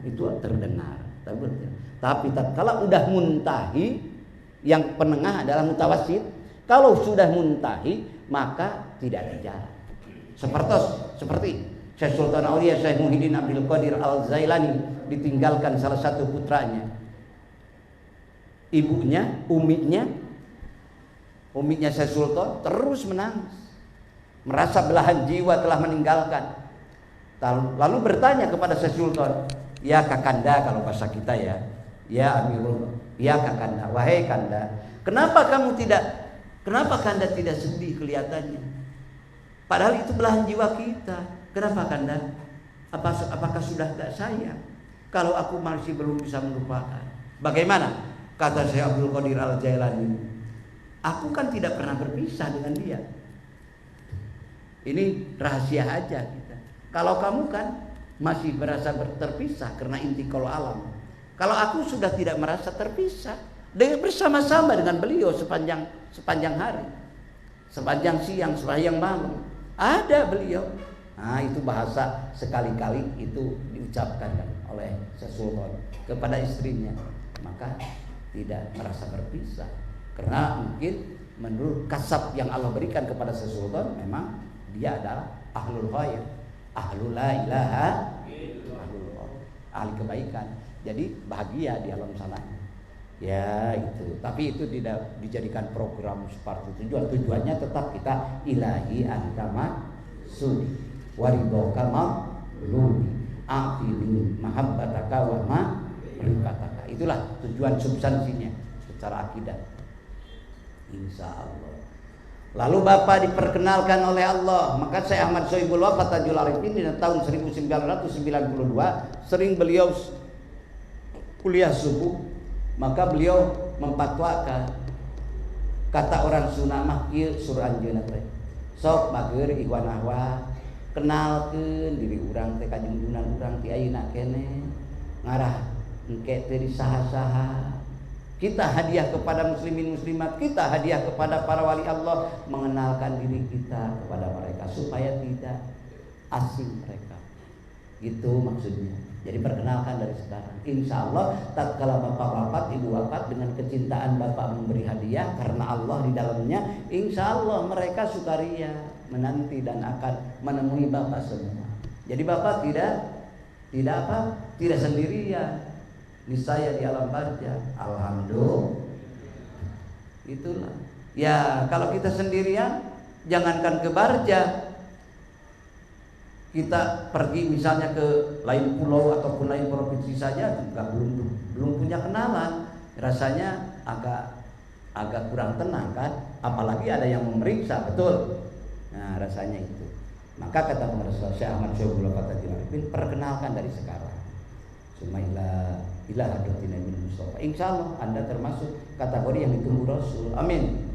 Itu terdengar. Tapi kalau udah muntahi, yang penengah adalah mutawasid. Kalau sudah muntahi, maka tidak ada jarak. Seperti Syekh Sultan Aulia Syekh Muhyiddin Abdul Qadir Al-Zailani ditinggalkan salah satu putranya. Ibunya, uminya Syekh Sultan terus menangis, merasa belahan jiwa telah meninggalkan. Lalu bertanya kepada Syekh Sultan, ya Kakanda, kalau bahasa kita ya Amirul, ya Kakanda, wahai Kanda, kenapa Kanda tidak sedih kelihatannya? Padahal itu belahan jiwa kita. Kenapa Kanda? Apakah sudah tak sayang? Kalau aku masih belum bisa melupakan. Bagaimana? Kata Syekh Abdul Qadir Al-Jailani, aku kan tidak pernah berpisah dengan dia. Ini rahasia aja kita. Kalau kamu kan masih merasa terpisah karena intikal alam. Kalau aku sudah tidak merasa terpisah, bersama-sama dengan beliau sepanjang hari, sepanjang siang, sepanjang malam. Ada beliau. Itu bahasa sekali-kali itu diucapkan oleh Sultan kepada istrinya. Maka tidak merasa berpisah. Karena mungkin menurut kasab yang Allah berikan kepada Sultan, memang dia adalah ahlul khair, ahlul la ilaha illallah, ahli kebaikan. Jadi bahagia di alam sana. Ya itu. Tapi itu tidak dijadikan program seperti tujuannya tetap kita ilahi antama sudi waridhoka mauludi a'fini mahabbataka wa ma'rifataka. Itulah tujuan substansinya secara akidah, insya Allah. Lalu Bapak diperkenalkan oleh Allah. Maka Syekh Ahmad Sohibul Wafat Tajul Arifin di tahun 1992 sering beliau kuliah subuh. Maka beliau memfatwakan, kata orang Sunda mah kieu surah anjeunna teh. Sok bageur ikhwan ahwat, kenalkeun diri urang teh ka junjungan urang ti ayeuna keneh. Ngarah engke teh di saha-saha. Kita hadiah kepada muslimin muslimat, kita hadiah kepada para wali Allah, mengenalkan diri kita kepada mereka supaya tidak asing mereka. Gitu maksudnya. Jadi perkenalkan dari sekarang. Insya Allah tatkala Bapak wafat, Ibu wafat, dengan kecintaan Bapak memberi hadiah karena Allah di dalamnya, insya Allah mereka sukaria menanti dan akan menemui Bapak semua. Jadi Bapak tidak sendirian. Niscaya di alam barzah. Alhamdulillah. Itulah. Ya kalau kita sendirian, jangankan ke Barja, kita pergi misalnya ke lain pulau ataupun lain provinsi saja juga belum punya kenalan, rasanya agak kurang tenang kan, apalagi ada yang memeriksa, betul. Nah rasanya itu. Maka kata Rasulullah Syekh Ahmad Syaikhul Arifin, perkenalkan dari sekarang. Sumailah ila hadratina min Mustafa. Insyaallah Anda termasuk kategori yang ditunggu Rasul. Amin.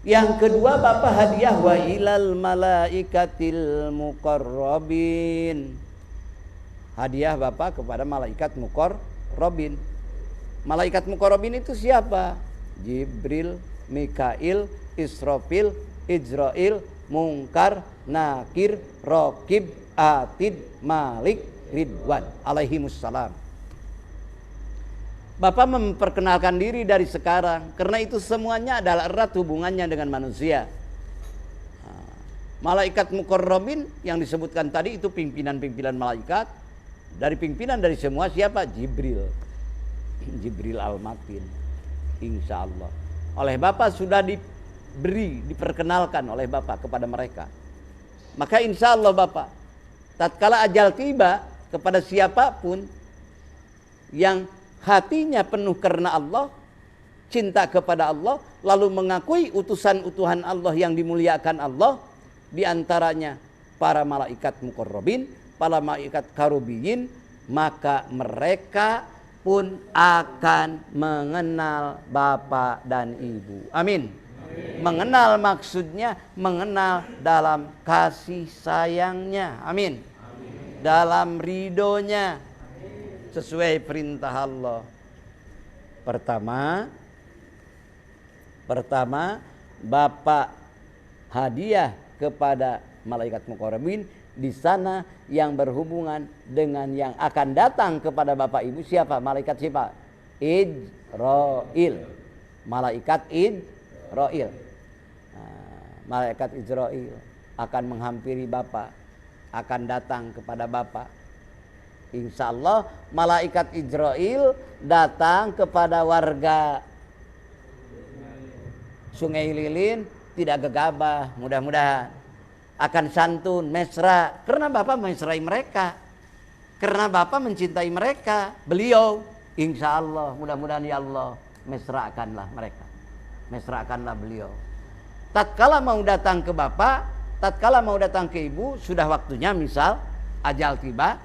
Yang kedua Bapak hadiah wa ilal malaikatil muqarrabin. Hadiah Bapak kepada malaikat muqarrabin. Malaikat muqarrabin itu siapa? Jibril, Mikail, Israfil, Ijrail, Mungkar, Nakir, Raqib, Atid, Malik, Ridwan alaihimussalam. Bapak memperkenalkan diri dari sekarang, karena itu semuanya adalah erat hubungannya dengan manusia. Malaikat muqarrabin yang disebutkan tadi itu pimpinan-pimpinan malaikat. Dari pimpinan dari semua siapa? Jibril. Jibril al-Matin. Insya Allah. Oleh Bapak sudah diperkenalkan oleh Bapak kepada mereka. Maka insya Allah Bapak, tatkala ajal tiba kepada siapapun yang hatinya penuh karena Allah, cinta kepada Allah, lalu mengakui utusan-utuhan Allah yang dimuliakan Allah, di antaranya para malaikat muqarrabin, para malaikat karubiyin, maka mereka pun akan mengenal Bapak dan Ibu. Amin. Mengenal maksudnya mengenal dalam kasih sayangnya. Amin. Dalam ridhonya, sesuai perintah Allah. Pertama Bapak hadiah kepada malaikat muqarrabin di sana yang berhubungan dengan yang akan datang kepada Bapak Ibu. Siapa? Malaikat siapa? Ijrail. Malaikat Ijrail. Malaikat Ijrail akan menghampiri Bapak, akan datang kepada Bapak. Insya Allah malaikat Ijrail datang kepada warga Sungai Lilin tidak gegabah, mudah-mudahan akan santun, mesra, karena Bapak mesrai mereka, karena Bapak mencintai mereka. Beliau insya Allah, mudah-mudahan ya Allah, mesrakanlah mereka, mesrakanlah beliau. Tatkala mau datang ke Bapak, tatkala mau datang ke Ibu, sudah waktunya misal ajal tiba,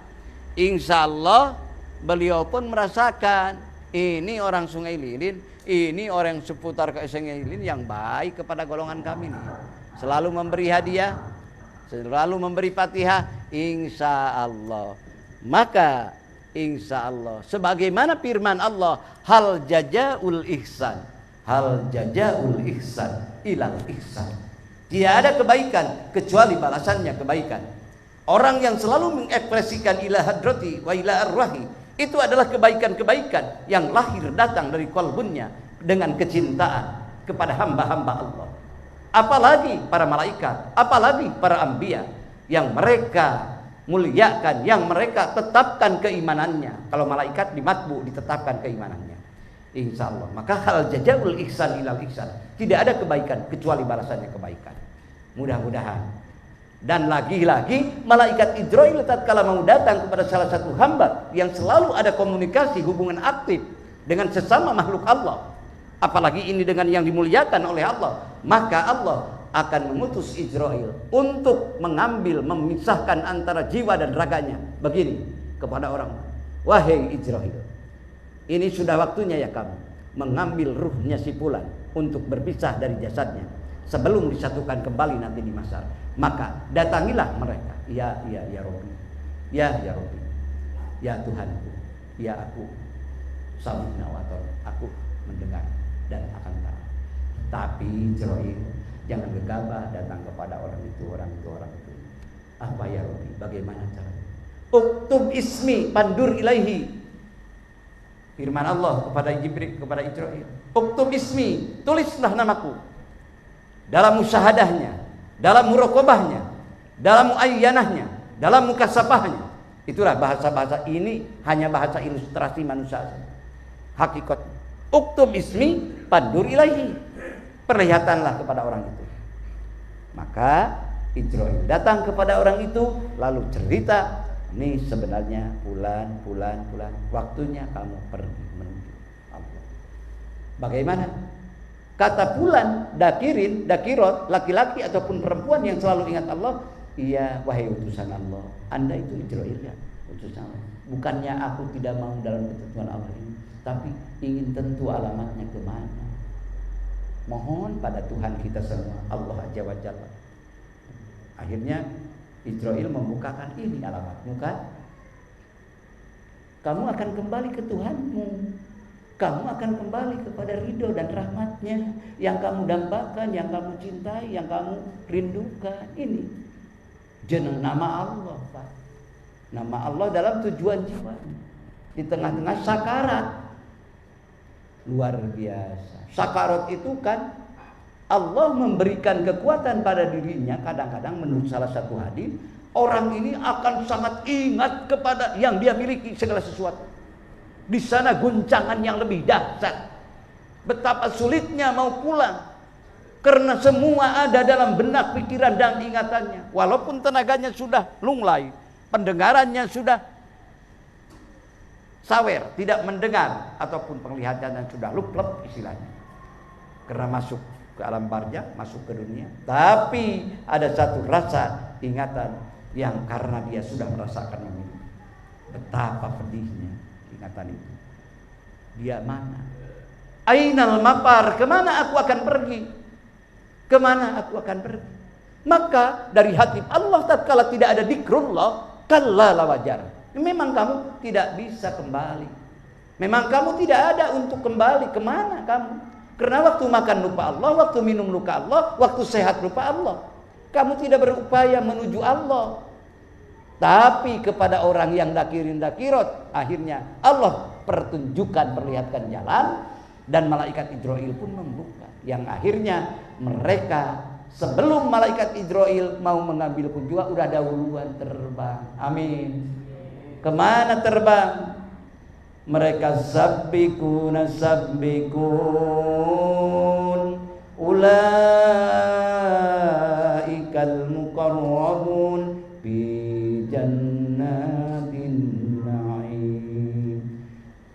insya Allah beliau pun merasakan ini orang Sungai Lilin, ini orang seputar ke Sungai Lilin yang baik kepada golongan kami nih. Selalu memberi hadiah, selalu memberi Fatihah, insya Allah. Maka insya Allah sebagaimana firman Allah, hal jazaul ihsan, hal jazaul ihsan ilal ihsan. Tidak ada kebaikan kecuali balasannya kebaikan. Orang yang selalu mengekspresikan ila hadrati wa ila arwahi, itu adalah kebaikan-kebaikan yang lahir datang dari kalbunya dengan kecintaan kepada hamba-hamba Allah. Apalagi para malaikat, apalagi para anbiya yang mereka muliakan, yang mereka tetapkan keimanannya. Kalau malaikat di matbu ditetapkan keimanannya, insya Allah. Maka hal jazaul ihsan ilal ihsan, tidak ada kebaikan kecuali balasannya kebaikan. Mudah-mudahan. Dan lagi-lagi malaikat Ijrail tatkala mau datang kepada salah satu hamba yang selalu ada komunikasi hubungan aktif dengan sesama makhluk Allah, apalagi ini dengan yang dimuliakan oleh Allah, maka Allah akan mengutus Ijrail untuk mengambil, memisahkan antara jiwa dan raganya. Begini kepada orang, wahai Ijrail, ini sudah waktunya ya kamu mengambil ruhnya si fulan untuk berpisah dari jasadnya sebelum disatukan kembali nanti di mahsyar. Maka datangilah mereka. Ya Rabbi, ya Rabbi, ya Tuhanku, ya aku sami'na wa ata'na, aku mendengar dan akan taat. Tapi Ijrail jangan gegabah datang kepada orang itu. Apa ya Rabbi, bagaimana caranya? Uktub ismi pandur ilaihi. Firman Allah kepada Jibril, kepada Ijrail, uktub ismi, tulislah namaku dalam musyahadahnya, dalam muraqabahnya, dalam muayyanahnya, dalam mukasafahnya. Itulah bahasa-bahasa ini hanya bahasa ilustrasi manusia. Hakikat uktub ismi pandur ilaihi. perlihatanlah kepada orang itu. Maka Ijrail datang kepada orang itu lalu cerita, ini sebenarnya bulan, waktunya kamu pergi menuju Allah. Bagaimana? Kata bulan, dakirot, laki-laki ataupun perempuan yang selalu ingat Allah, iya wahai utusan Allah, Anda itu Ijrail ya, utusan Allah. Bukannya aku tidak mau dalam ketentuan Allah ini, tapi ingin tentu alamatnya kemana. Mohon pada Tuhan kita semua, Allah Azza wa Jalla. Akhirnya Ijrail membukakan, ini alamatmu kan? Kamu akan kembali ke Tuhanmu. Kamu akan kembali kepada ridho dan rahmatnya yang kamu dambakan, yang kamu cintai, yang kamu rindukan. Ini jeneng nama Allah, Pak. Nama Allah dalam tujuan jiwa. Di tengah-tengah sakarat. Luar biasa. Sakarat itu kan Allah memberikan kekuatan pada dirinya. Kadang-kadang menurut salah satu hadis, orang ini akan sangat ingat kepada yang dia miliki segala sesuatu. Di sana guncangan yang lebih dahsyat. Betapa sulitnya mau pulang. Karena semua ada dalam benak, pikiran dan ingatannya. Walaupun tenaganya sudah lunglai, pendengarannya sudah sawer, tidak mendengar, ataupun penglihatannya sudah luplep istilahnya. Karena masuk ke alam barzakh, masuk ke dunia. Tapi ada satu rasa ingatan yang karena dia sudah merasakan ini. Betapa pedihnya ingatan itu. Dia mana? Ainal mafar, kemana aku akan pergi? Kemana aku akan pergi? Maka dari hati Allah tatkala tidak ada dzikrullah, kalla la wajar. Memang kamu tidak bisa kembali. Memang kamu tidak ada untuk kembali. Kemana kamu? Karena waktu makan lupa Allah, waktu minum lupa Allah, waktu sehat lupa Allah. Kamu tidak berupaya menuju Allah. Tapi kepada orang yang dakirot, akhirnya Allah perlihatkan jalan, dan malaikat Ijrail pun membuka. Yang akhirnya mereka sebelum malaikat Ijrail mau mengambil kunjungan udah dahuluan terbang. Amin. Kemana terbang? Mereka sabbikun ulaikal muqarrabun fi jannatin na'im.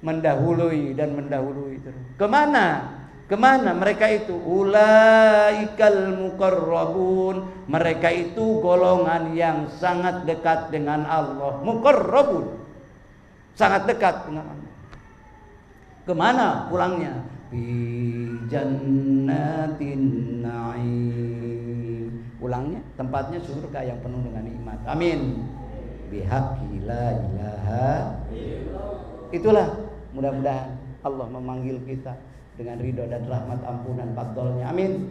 Mendahului terus. Kemana mereka itu? Ulaikal muqarrabun. Mereka itu golongan yang sangat dekat dengan Allah. Muqarrabun, sangat dekat dengan Allah. Kemana pulangnya? Fi jannatin na'im. Pulangnya tempatnya surga yang penuh dengan nikmat. Amin. Bihaqqi la ilaha illallah. Itulah mudah-mudahan Allah memanggil kita dengan ridho dan rahmat ampunan fadlnya. Amin.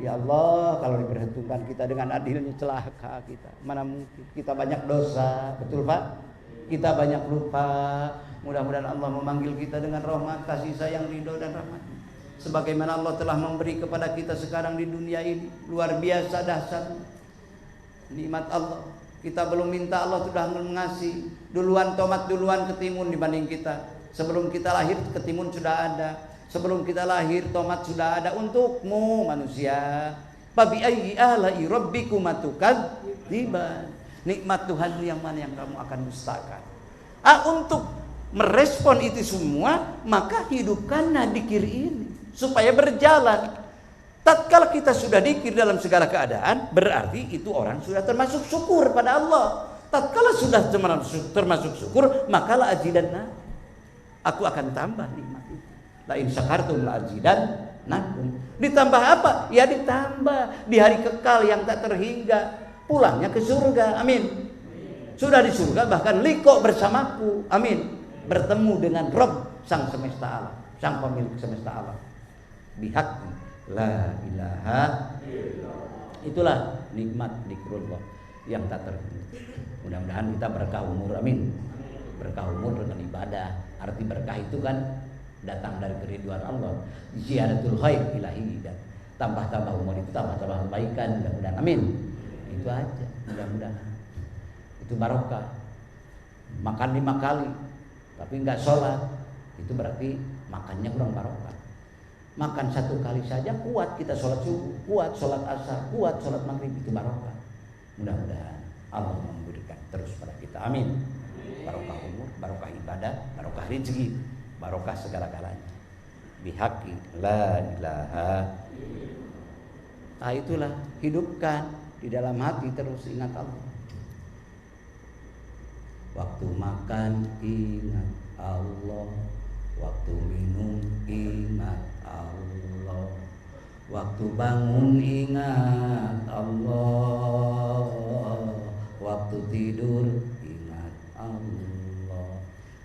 Ya Allah, kalau diperhitungkan kita dengan adilnya celaka kita. Mana mungkin, kita banyak dosa, betul Pak? Kita banyak lupa. Mudah-mudahan Allah memanggil kita dengan rahmat, kasih sayang, ridho dan rahmat. Sebagaimana Allah telah memberi kepada kita sekarang di dunia ini, luar biasa dahsyat nikmat Allah. Kita belum minta, Allah sudah mengasih. Duluan tomat duluan ketimun dibanding kita. Sebelum kita lahir ketimun sudah ada. Sebelum kita lahir tomat sudah ada untukmu manusia. Fabi ayyi ala'i rabbikuma tukadziban. Nikmat Tuhanmu yang mana yang kamu akan dustakan? Untuk merespon itu semua, maka hidupkanlah dzikir ini supaya berjalan. Tatkala kita sudah dzikir dalam segala keadaan, berarti itu orang sudah termasuk syukur pada Allah. Tatkala sudah termasuk syukur, maka la azidanna, aku akan tambah nikmat itu. La in syakartum la azidannakum. Ditambah apa? Ya ditambah di hari kekal yang tak terhingga, pulangnya ke surga. Amin. Sudah di surga bahkan liko bersamaku. Amin. Bertemu dengan Rabb sang semesta alam, sang pemilik semesta alam. Bihaqqi la ilaha illallah. Itulah nikmat dzikrullah yang tak terhingga. Mudah-mudahan kita berkah umur. Amin. Berkah umur dengan ibadah. Arti berkah itu kan datang dari keriduan Allah. Ziyadatul khair ilahi, dan tambah-tambah umur itu tambah-tambah kebaikan. Mudah-mudahan. Amin. Itu aja. Mudah-mudahan. Itu barokah. Makan 5 kali tapi enggak sholat, itu berarti makannya kurang barokah. Makan 1 kali saja kuat kita sholat subuh, kuat sholat asar, kuat sholat maghrib, itu barokah. Mudah-mudahan Allah memberikan terus pada kita. Amin. Barokah umur, barokah ibadah, barokah rezeki, barokah segala-galanya. Bihaqi la ilaha. Nah itulah, hidupkan di dalam hati terus ingat Allah. Waktu makan ingat Allah, waktu minum ingat Allah, waktu bangun ingat Allah, waktu tidur ingat Allah.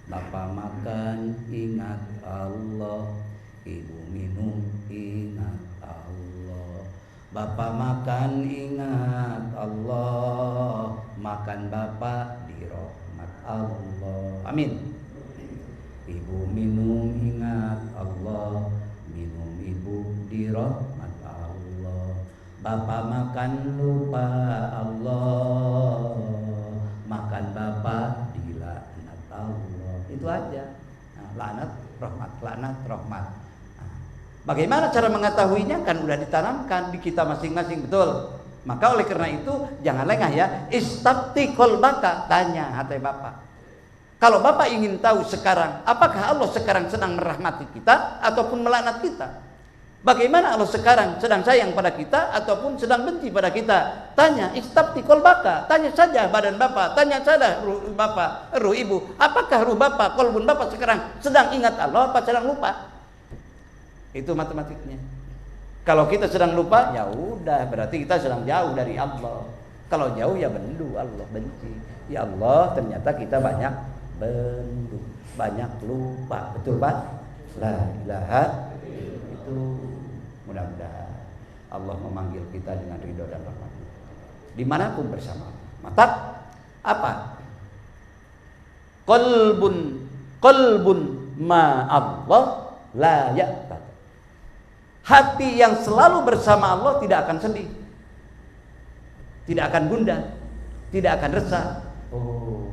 Bapak makan ingat Allah, ibu minum ingat Allah. Bapak makan ingat Allah, makan bapak di rahmat Allah. Amin. Ibu minum ingat Allah, minum ibu di rahmat Allah. Bapak makan lupa Allah, makan bapak di laknat Allah. Itu aja. Nah, laknat rahmat, laknat rahmat. Nah, bagaimana cara mengetahuinya? Kan udah ditanamkan di kita masing-masing, betul. Maka oleh karena itu jangan lengah ya. Istafti qalbaka, tanya hati bapak. Kalau Bapak ingin tahu sekarang, apakah Allah sekarang sedang merahmati kita ataupun melaknat kita? Bagaimana Allah sekarang sedang sayang pada kita ataupun sedang benci pada kita? Tanya, istafti qalbaka, tanya saja badan Bapak, tanya saja ruh Bapak, ruh Ibu. Apakah ruh Bapak, qalbun Bapak sekarang sedang ingat Allah apa sedang lupa? Itu matematiknya. Kalau kita sedang lupa, ya udah berarti kita sedang jauh dari Allah. Kalau jauh ya bendu, Allah benci. Ya Allah, ternyata kita banyak bendu, banyak lupa, betul Pak? La ilaha. Itu mudah-mudahan Allah memanggil kita dengan ridho dan rahmat dimanapun bersama. Mata apa? Qalbun ma Allah la ya'bad. Hati yang selalu bersama Allah tidak akan sedih, tidak akan gundah, tidak akan resah. Oh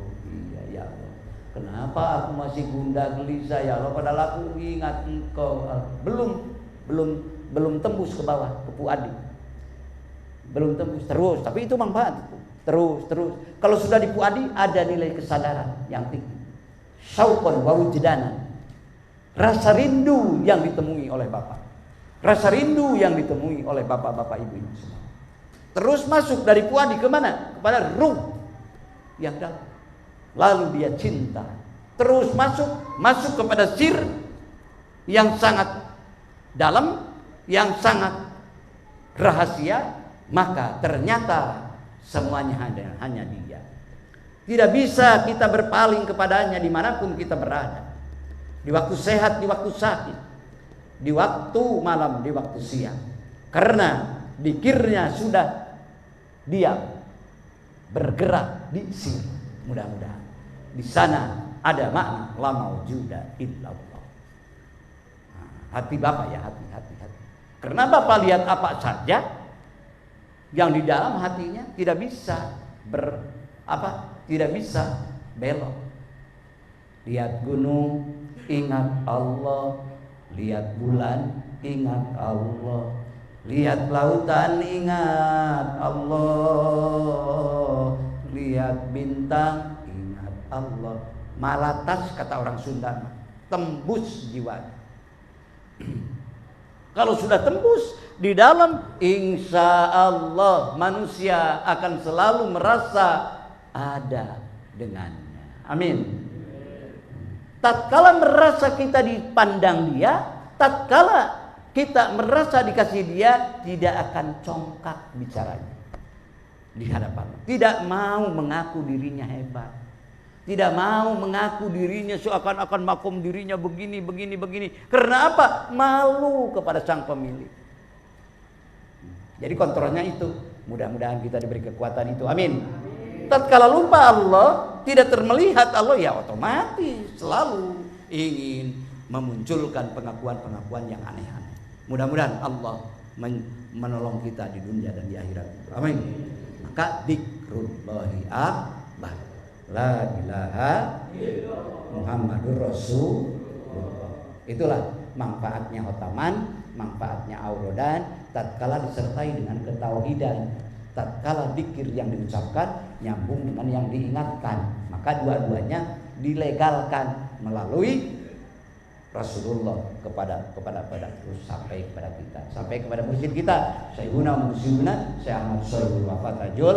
kenapa aku masih gundah gelisah ya Allah, padahal aku ingat Engkau. Belum tembus ke bawah, ke puadi. Belum tembus terus, tapi itu manfaat itu. Terus. Kalau sudah di puadi ada nilai kesadaran yang tinggi. Syauqan wa wujdanan. Rasa rindu yang ditemui oleh Bapak. Rasa rindu yang ditemui oleh bapak-bapak ibu-ibu semua. Terus masuk dari puadi ke mana? Kepada ruh yang dalam. Lalu dia cinta, terus masuk kepada sir yang sangat dalam, yang sangat rahasia. Maka ternyata semuanya hanya dia. Tidak bisa kita berpaling kepadanya dimanapun kita berada. Di waktu sehat, di waktu sakit, di waktu malam, di waktu siang. Karena dikirnya sudah diam, bergerak di sir. Mudah-mudahan di sana ada makna la maujuda illallah. Hati Bapak ya, hati. Karena Bapak lihat apa saja yang di dalam hatinya tidak bisa tidak bisa belok. Lihat gunung, ingat Allah. Lihat bulan, ingat Allah. Lihat lautan, ingat Allah. Lihat bintang, Allah. Malatas kata orang Sunda, tembus jiwa. Kalau sudah tembus di dalam, insya Allah manusia akan selalu merasa ada dengannya. Amin. Tatkala merasa kita dipandang dia, tatkala kita merasa dikasih dia, tidak akan congkak bicaranya di hadapan. Tidak mau mengaku dirinya hebat. Tidak mau mengaku dirinya seakan-akan makom dirinya begini. Karena apa? Malu kepada sang pemilik. Jadi kontrolnya itu. Mudah-mudahan kita diberi kekuatan itu. Amin. Tatkala lupa Allah, tidak termelihat Allah, ya otomatis selalu ingin memunculkan pengakuan-pengakuan yang aneh-aneh. Mudah-mudahan Allah menolong kita di dunia dan di akhirat. Amin. Maka dzikrullahi akbar. La ilaha Muhammadur Rasulullah. Itulah manfaatnya khotaman manfaatnya aurodan tatkala disertai dengan ketauhidan, tatkala zikir yang diucapkan nyambung dengan yang diingatkan, maka dua-duanya dilegalkan melalui Rasulullah kepada terus sampai kepada kita, sampai kepada mursyid kita, Syekhuna Mursyiduna Syekh Ahmad Shalihul Wafatajul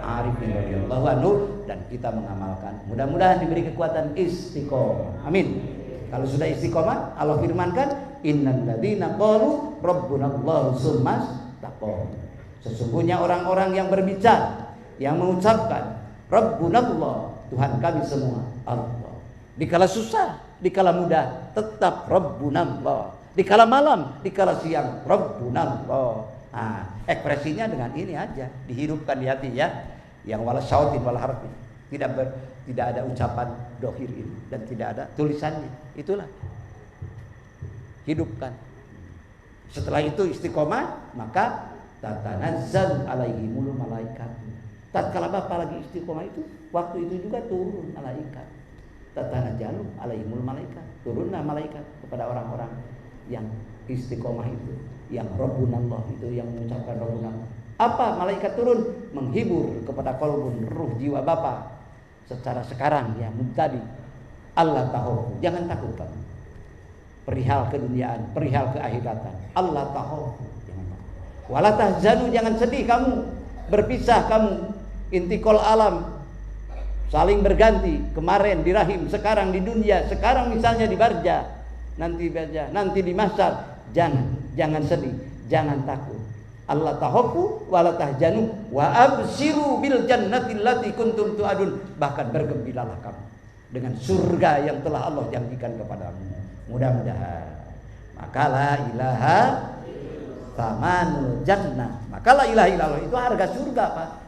Arifin radhiyallahu anhu, dan kita mengamalkan. Mudah-mudahan diberi kekuatan istiqomah. Amin. Kalau sudah istiqomah, Allah firmankan, innal ladzina qalu rabbunallahu tsumma istaqamu. Sesungguhnya orang-orang yang berbicara, yang mengucapkan Rabbunallah, Tuhan kami semua Allah. Dikala susah, dikala mudah, tetap Rabbunallah. Dikala malam, dikala siang, Rabbunallah. Nah, ekspresinya dengan ini aja, dihidupkan di hati ya. Yang wala syautin wala harfin. Tidak ada ucapan dohir ini dan tidak ada tulisannya. Itulah. Hidupkan. Setelah itu istiqomah, maka tatanazzal alaihimul malaikat. Tatkala Bapak lagi istiqomah itu, waktu itu juga turun malaikat. Tatanazzalu alaihimul malaikat. Turunlah malaikat kepada orang-orang yang istiqomah itu, yang Rabbunallah itu, yang mengucapkan Rabbunallah. Apa malaikat turun? Menghibur kepada kolbun, ruh jiwa Bapak secara sekarang ya tadi. Allah tahu, jangan takut kamu perihal keduniaan, perihal keakhiratan. Allah tahu, jangan takut. Wala tahzanu, jangan sedih kamu, berpisah kamu, intikal alam, saling berganti, kemarin di rahim, sekarang di dunia, sekarang misalnya di barja, nanti di mahsyar. Jangan sedih, jangan takut. Allah tahofu wa la tahjanu wa absiru bil jannati allati kuntum tu'adun. Bahkan bergembiralah kamu dengan surga yang telah Allah janjikan kepadamu. Mudah-mudahan. Maka la ilaha tamanul jannah. Maka la ilaha illallah itu harga surga, Pak.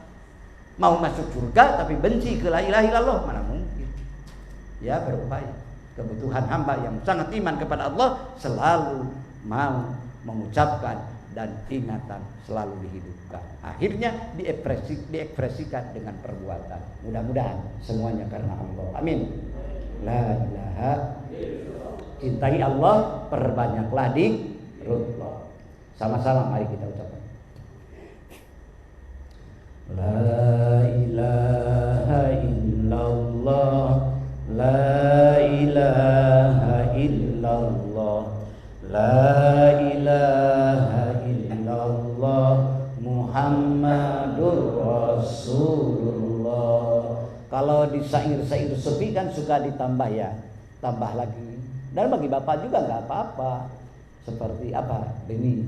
Mau masuk surga tapi benci ke la ilaha illallah, mana mungkin. Ya, berupaya. Kebutuhan hamba yang sangat iman kepada Allah selalu mau mengucapkan dan ingatan selalu dihidupkan. Akhirnya diekspresikan dengan perbuatan. Mudah-mudahan semuanya karena Allah. Amin. La ilaha illallah. Cintai Allah, perbanyaklah dzikrullah. Sama-sama mari kita ucapkan. La ilaha illallah. La ilaha illallah. La ilaha illallah Muhammadur Rasulullah. Kalau di syair-syair sufi kan suka ditambah ya, tambah lagi. Dan bagi Bapak juga nggak apa-apa. Seperti apa? Ini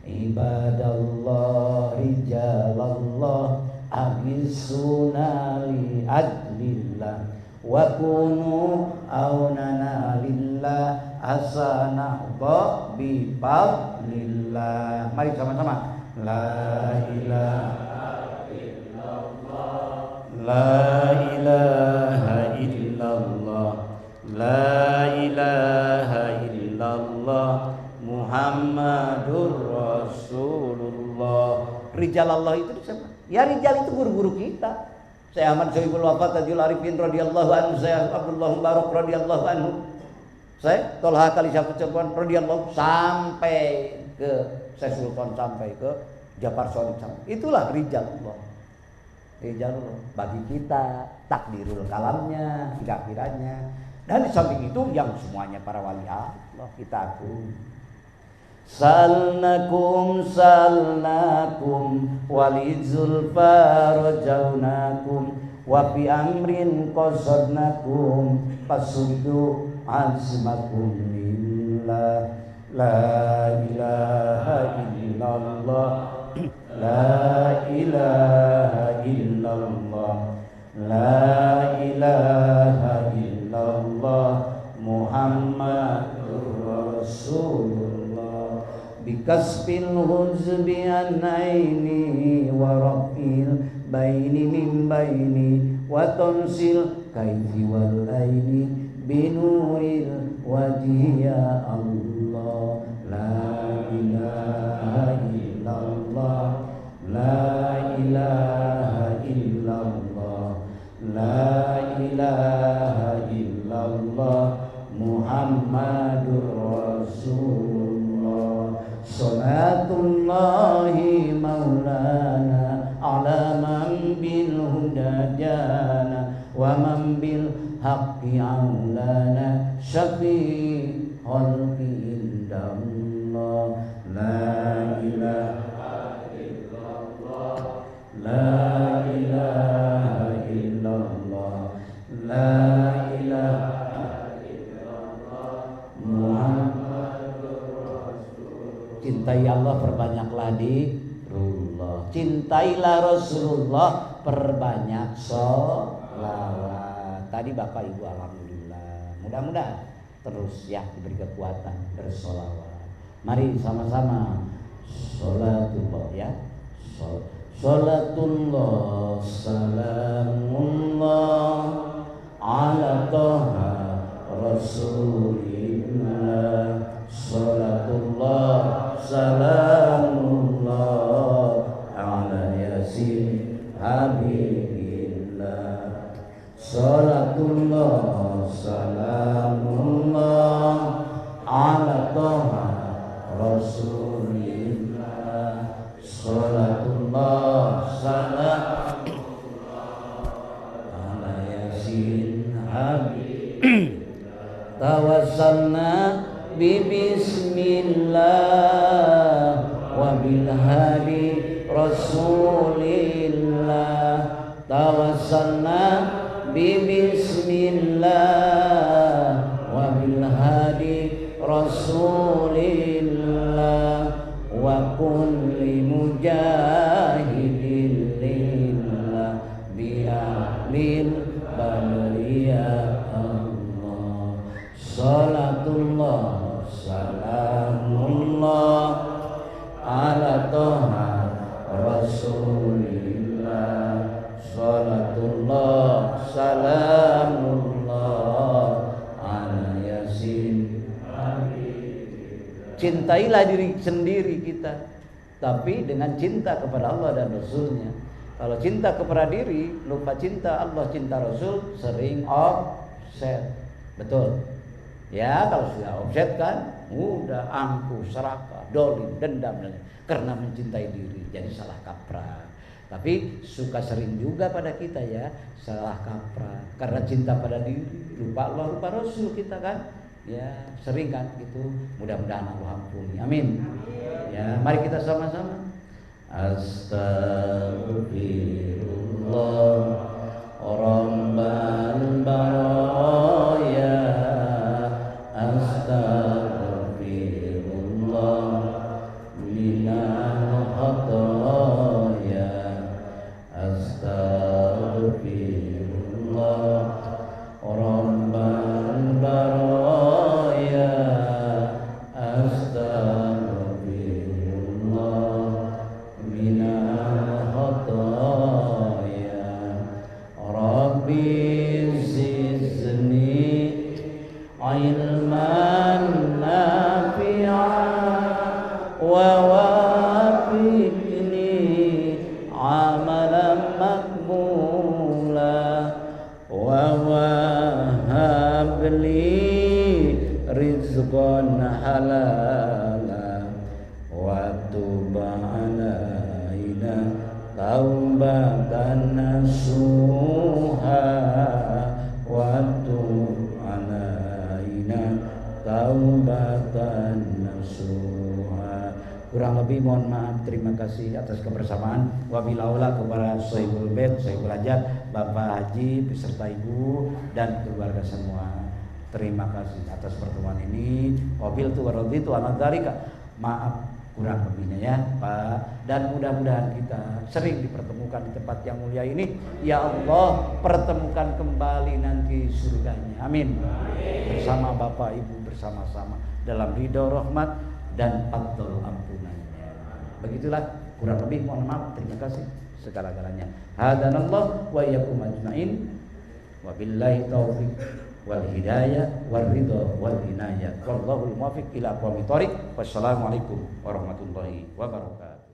ibadallah rijalallah agisuna li adlillah wa kunu aunana lillah asanahba bi fadlillah. Mari sama-sama. La ilaha illallah. La ilaha illallah. La ilaha illallah Muhammadur Rasulullah. Rijal Allah itu siapa? Ya rijal itu guru-guru kita. Syekh Ahmad Shalihul Wafatajul Arifin radhiyallahu anhu, Syekh Abdullah Mubarak radhiyallahu anhu, Syekh Tolha Kalisah Cepon radhiyallahu, sampai ke Syekh Sultan, sampai ke Jafar Shadiq. Itulah rijalullah. Rijalullah bagi kita takdirul kalamnya, kira-kiranya. Dan di samping itu yang semuanya para wali Allah kita akui. Salnakum walizulfa rajaunakum wa fi amrin qasadnakum fasuddu azmakum lillah. La ilaha illallah. La ilaha illallah. La ilaha illallah Muhammadur Rasulullah. Bikasfil huzbi an aini wa rafil baini min baini wa tansil kaifi wal aini binuril wajhi ya Allah. La ilaha illallah. La ilaha illallah. La ilaha illallah Muhammadur Rasulullah. salatullahi maulana ala man bil huda jana wa man bil haqqi aulana syafi khalqi indallah la ilaha illallah la ilaha illallah la ilaha illallah Muhammadur Rasul. Cintai Allah, perbanyaklah zikrullah. Cintailah Rasulullah, perbanyak sholawat. Tadi Bapak Ibu alhamdulillah. Mudah-mudahan terus ya diberi kekuatan bersolawat. Mari sama-sama sholatullah ya. Sholatullah salamullah ala toha rasulillah. Sholatullah salamullah ala yasin habibillah. Sholatullah salamullah ala toha rasulillah. Sholatullah salamullah ala yasin habib. Tawassalna bi bismillah wa bil hadi rasulillah. Tawassalna bi bismillah wa bil hadi rasulillah wa kulli mujahidin lillah bi ahlil baliyah Allah. Salatullah salamullah ala toha rasulillah. Salatullah salamullah ala yasin. Cintailah diri sendiri kita, tapi dengan cinta kepada Allah dan Rasulnya. Kalau cinta kepada diri, lupa cinta Allah, cinta Rasul, sering offset. Betul ya, kalau sudah offset kan udah angkuh, serakah, dolim, dendam dan karena mencintai diri, jadi salah kaprah. Tapi suka sering juga pada kita ya salah kaprah karena cinta pada diri, lupa Allah, lupa Rasul kita kan. Ya sering kan gitu. Mudah-mudahan Allah ampuni, amin. Ya mari kita sama-sama astagfirullah rabbal baraya. Astagfirullah minal khataya. Astagfirullah rabbal baraya. Astagfirullah minal khataya. Rabbi zidni ilman nafi'an wa wafiqni amalan makbula wa wahabli rizqan halala wa tub alaina taubatan nasuha wa tub taubatan nasuha. Kurang lebih mohon maaf, terima kasih atas kebersamaan. Wabillahi kepada Sohibul Bait, Sohibul Hajat, Bapak Haji beserta Ibu dan keluarga semua. Terima kasih atas pertemuan ini. Wabil tu waraditu anadzalika. Maaf kurang lebihnya ya Pak. Dan mudah-mudahan kita sering dipertemukan di tempat yang mulia ini. Ya Allah, pertemukan kembali nanti surganya. Amin. Bersama Bapak Ibu bersama-sama dalam ridho rahmat dan fadl ampunannya. Begitulah kurang lebih, mohon maaf, terima kasih segala-galanya. Hadanallah wa iyyakum ajmain. Wabillahi taufiq wal hidayah wal ridha wal inayah. Wallahul muwaffiq ila aqwamit thoriq. Wassalamualaikum warahmatullahi wabarakatuh.